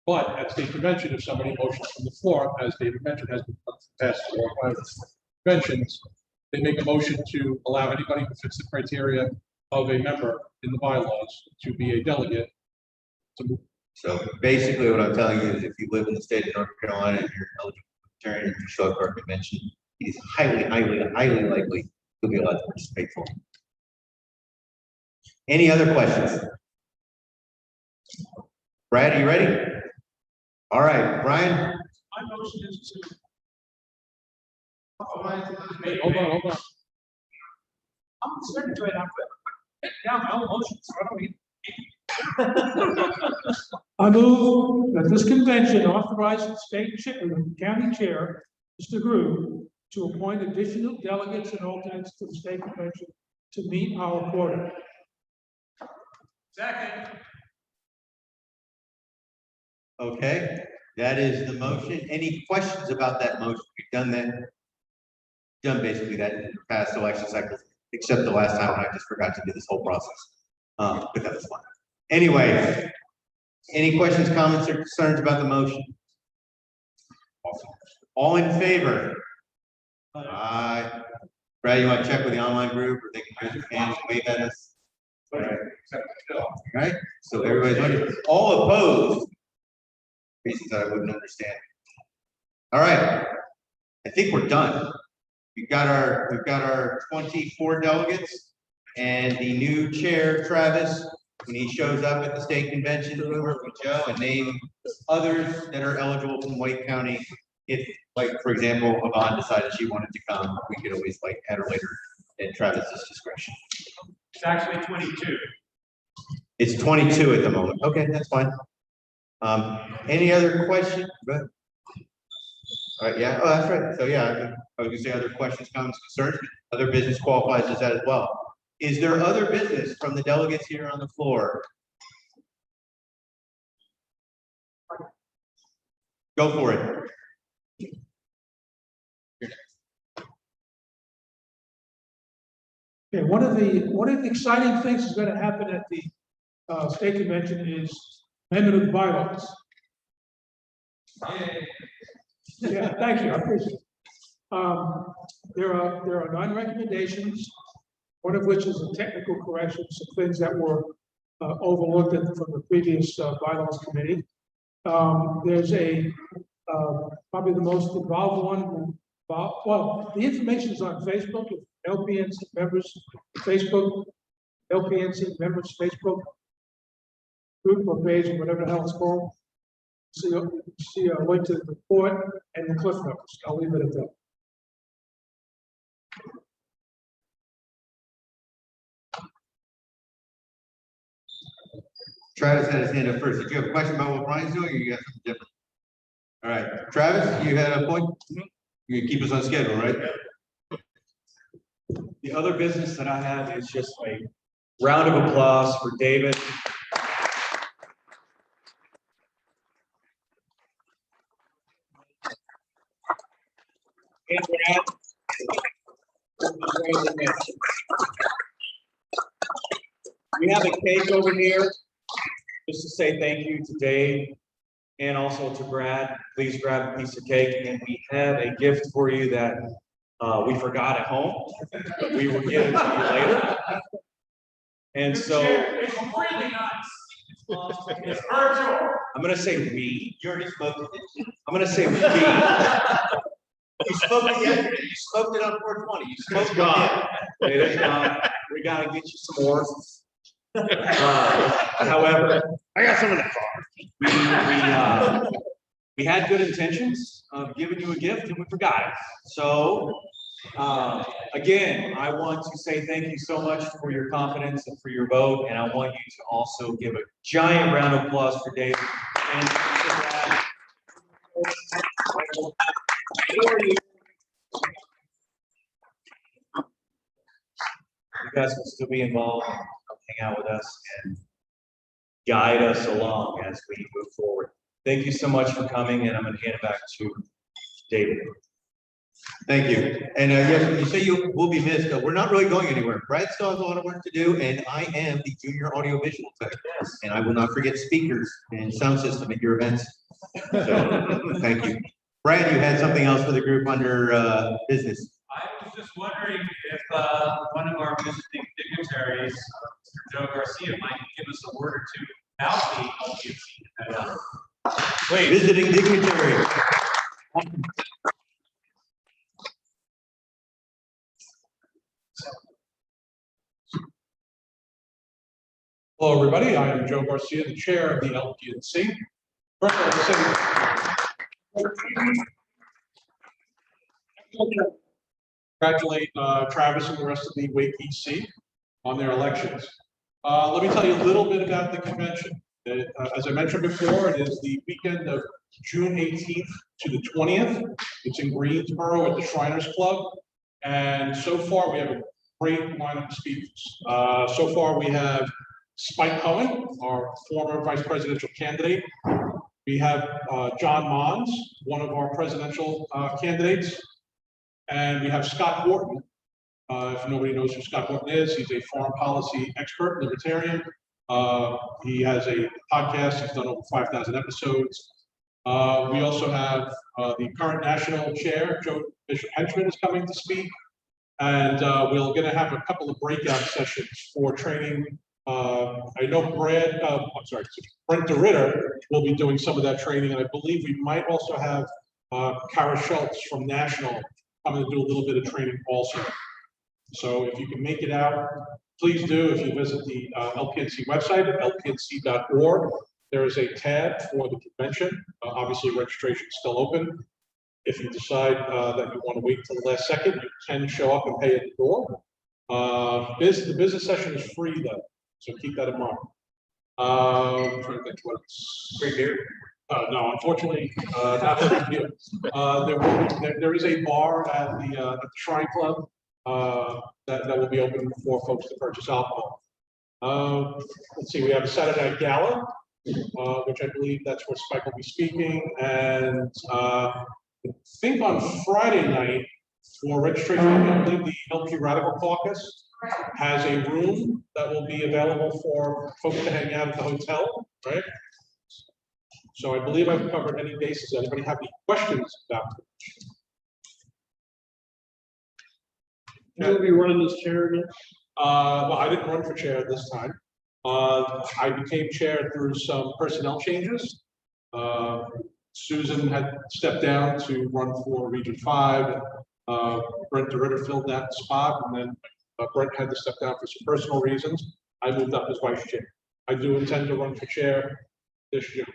But at state convention, if somebody motions from the floor, as David mentioned, has been passed by conventions, they make a motion to allow anybody who fits the criteria of a member in the bylaws to be a delegate. So basically what I'm telling you is if you live in the state of North Carolina and you're eligible for Libertarian to show up for our convention, it is highly likely you'll be allowed to participate for it. Any other questions? Brad, are you ready? All right, Brian. My motion is to. Hey, hold on. I'm certain to it. Yeah, my own motion, so I don't need. I move that this convention authorizes the state chair, the county chair, Mr. Groo, to appoint additional delegates and alternates to the state convention to meet our quota. Second. Okay, that is the motion. Any questions about that motion? We've done basically that in past election cycles, except the last time when I just forgot to do this whole process. But that was fun. Anyway, any questions, comments, or concerns about the motion? Awesome. All in favor? Aye. Brad, you want to check with the online group, or they can raise their hands and wave at us? All right. So everybody's voting. All opposed? Reasons that I wouldn't understand. All right. I think we're done. We've got our 24 delegates and the new chair, Travis, when he shows up at the state convention, he'll work with Joe and name others that are eligible from Wake County. If, like, for example, Yvonne decided she wanted to come, we could always like add her later at Travis's discretion. It's actually 22. It's 22 at the moment. Okay, that's fine. Any other questions? Go ahead. All right, yeah, oh, that's right. So yeah, I was gonna say other questions, comments, concerns. Other business qualifies as that as well. Is there other business from the delegates here on the floor? Go for it. Okay, one of the exciting things that's going to happen at the state convention is amendment of the bylaws. Yeah, thank you, I appreciate it. There are 9 recommendations, one of which is a technical correction, some things that were overlooked from the previous bylaws committee. There's probably the most involved one. Well, the information is on Facebook, LPNC members, Facebook, LPNC members, Facebook group or page, or whatever the hell it's called. See a link to the report and the cliff notes. I'll leave it at that. Travis had his hand up first. Did you have a question about what Brian's doing, or you got something different? All right, Travis, you had a point? You can keep us on schedule, right? The other business that I have is just a round of applause for David. We have a cake over here, just to say thank you to Dave and also to Brad. Please grab a piece of cake, and we have a gift for you that we forgot at home. We will give it to you later. And so It's really nice. It's virtual. I'm gonna say we. You already smoked it. I'm gonna say we. You smoked it yesterday. You smoked it on 420. You smoked It's gone. It is gone. We gotta get you some more. However, I got some in the car. we had good intentions of giving you a gift and we forgot it. So, again, I want to say thank you so much for your confidence and for your vote. And I want you to also give a giant round of applause for Dave. And you guys will still be involved, hang out with us and guide us along as we move forward. Thank you so much for coming, and I'm going to hand it back to David. Thank you. And yes, when you say you will be missed, we're not really going anywhere. Brad still has a lot of work to do, and I am the junior audiovisual tech. And I will not forget speakers and sound system at your events. So, thank you. Brad, you had something else for the group under business. I was just wondering if one of our visiting dignitaries, Mr. Joe Garcia, might give us a word or two about the LPC. Wait, visiting dignitary. Hello, everybody. I am Joe Garcia, the chair of the LPNC. First, I want to congratulate Travis and the rest of the WakeEC on their elections. Let me tell you a little bit about the convention. As I mentioned before, it is the weekend of June 18th to the 20th. It's in Greensboro at the Shriners Club. And so far, we have a great lineup of speakers. So far, we have Spike Cohen, our former vice presidential candidate. We have John Mons, one of our presidential candidates. And we have Scott Wharton. If nobody knows who Scott Wharton is, he's a foreign policy expert, libertarian. He has a podcast. He's done over 5,000 episodes. We also have the current national chair, Joe Bishop Henchman, is coming to speak. And we're going to have a couple of breakout sessions for training. I know Brent DeRitter will be doing some of that training, and I believe we might also have Kara Schultz from National coming to do a little bit of training also. So if you can make it out, please do. If you visit the LPNC website at lpnc.org, there is a tab for the convention. Obviously, registration is still open. If you decide that you want to wait till the last second, you can show up and pay at the door. The business session is free though, so keep that in mind. I'm trying to think what else. Free beer? No, unfortunately, not free beer. There is a bar at the Shrine Club that will be open for folks to purchase alcohol. Let's see, we have a Saturday night gala, which I believe that's where Spike will be speaking, and I think on Friday night for registration, I believe the LP Radical Caucus has a room that will be available for folks to hang out at the hotel, right? So I believe I've covered any bases. Anybody have any questions about it? You'll be running this chair again? Well, I didn't run for chair this time. I became chair through some personnel changes. Susan had stepped down to run for Region 5. Brent DeRitter filled that spot, and then Brent had to step down for some personal reasons. I moved up as vice chair. I do intend to run for chair this year.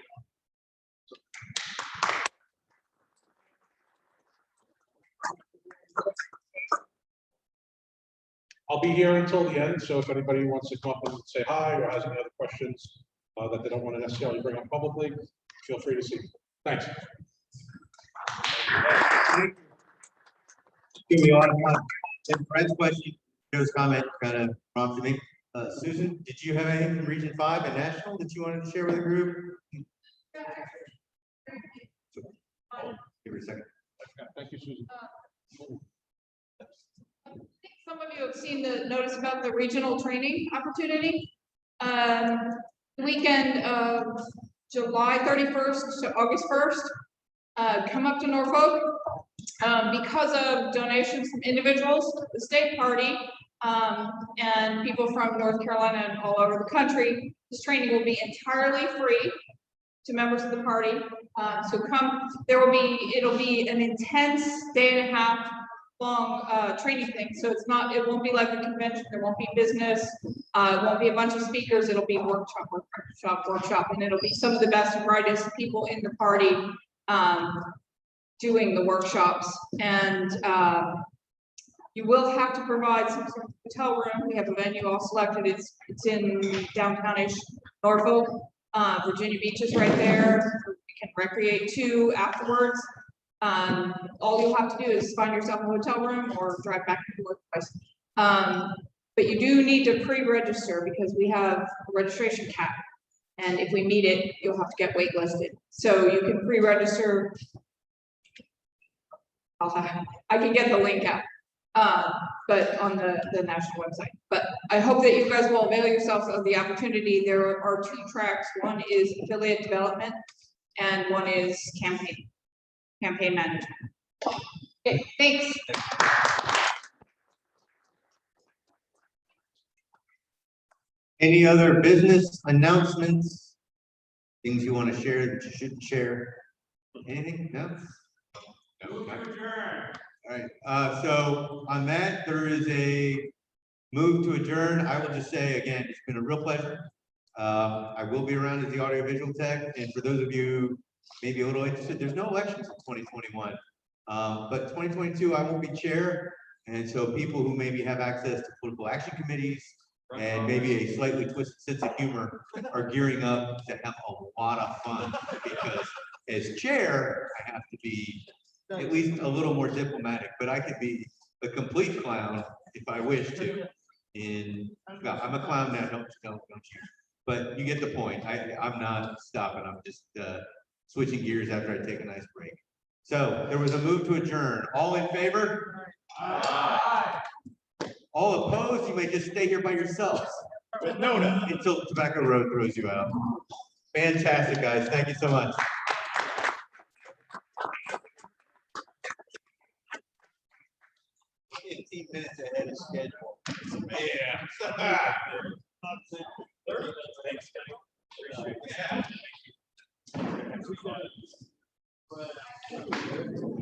I'll be here until the end, so if anybody wants to come up and say hi or has any other questions that they don't want to necessarily bring up publicly, feel free to see. Thanks. Give me on. Fred's question, Joe's comment kind of prompted me. Susan, did you have anything from Region 5 and National that you wanted to share with the group? Give her a second. Thank you, Susan. I think some of you have seen the notice about the regional training opportunity. Weekend of July 31st to August 1st, come up to Norfolk. Because of donations from individuals, the state party, and people from North Carolina and all over the country, this training will be entirely free to members of the party. So come, it'll be an intense day and a half long training thing. So it won't be like a convention. There won't be business. It won't be a bunch of speakers. It'll be workshop, and it'll be some of the best and brightest people in the party doing the workshops. And you will have to provide some sort of hotel room. We have a venue all selected. It's in downtownish Norfolk. Virginia Beach is right there. We can recreate too afterwards. All you'll have to do is find yourself a hotel room or drive back to your workplace. But you do need to pre-register because we have a registration cap. And if we meet it, you'll have to get waitlisted. So you can pre-register I can get the link out. But on the national website. But I hope that you guys will avail yourselves of the opportunity. There are 2 tracks. One is affiliate development and one is campaign management. Okay, thanks. Any other business announcements? Things you want to share that you shouldn't share? Anything? No? No, not- All right, so on that, there is a move to adjourn. I will just say again, it's been a real pleasure. I will be around as the audiovisual tech, and for those of you maybe a little interested, there's no elections in 2021. But 2022, I will be chair, and so people who maybe have access to political action committees and maybe a slightly twisted sense of humor are gearing up to have a lot of fun, because as chair, I have to be at least a little more diplomatic, but I could be a complete clown if I wish to. Well, I'm a clown now, don't you? But you get the point. I'm not stopping. I'm just switching gears after I take a nice break. So there was a move to adjourn. All in favor? Aye. All opposed? You may just stay here by yourselves. No, until Tobacco Road throws you out. Fantastic, guys. Thank you so much. 15 minutes ahead of schedule. Yeah. 30 minutes. Thanks, guys. Appreciate it.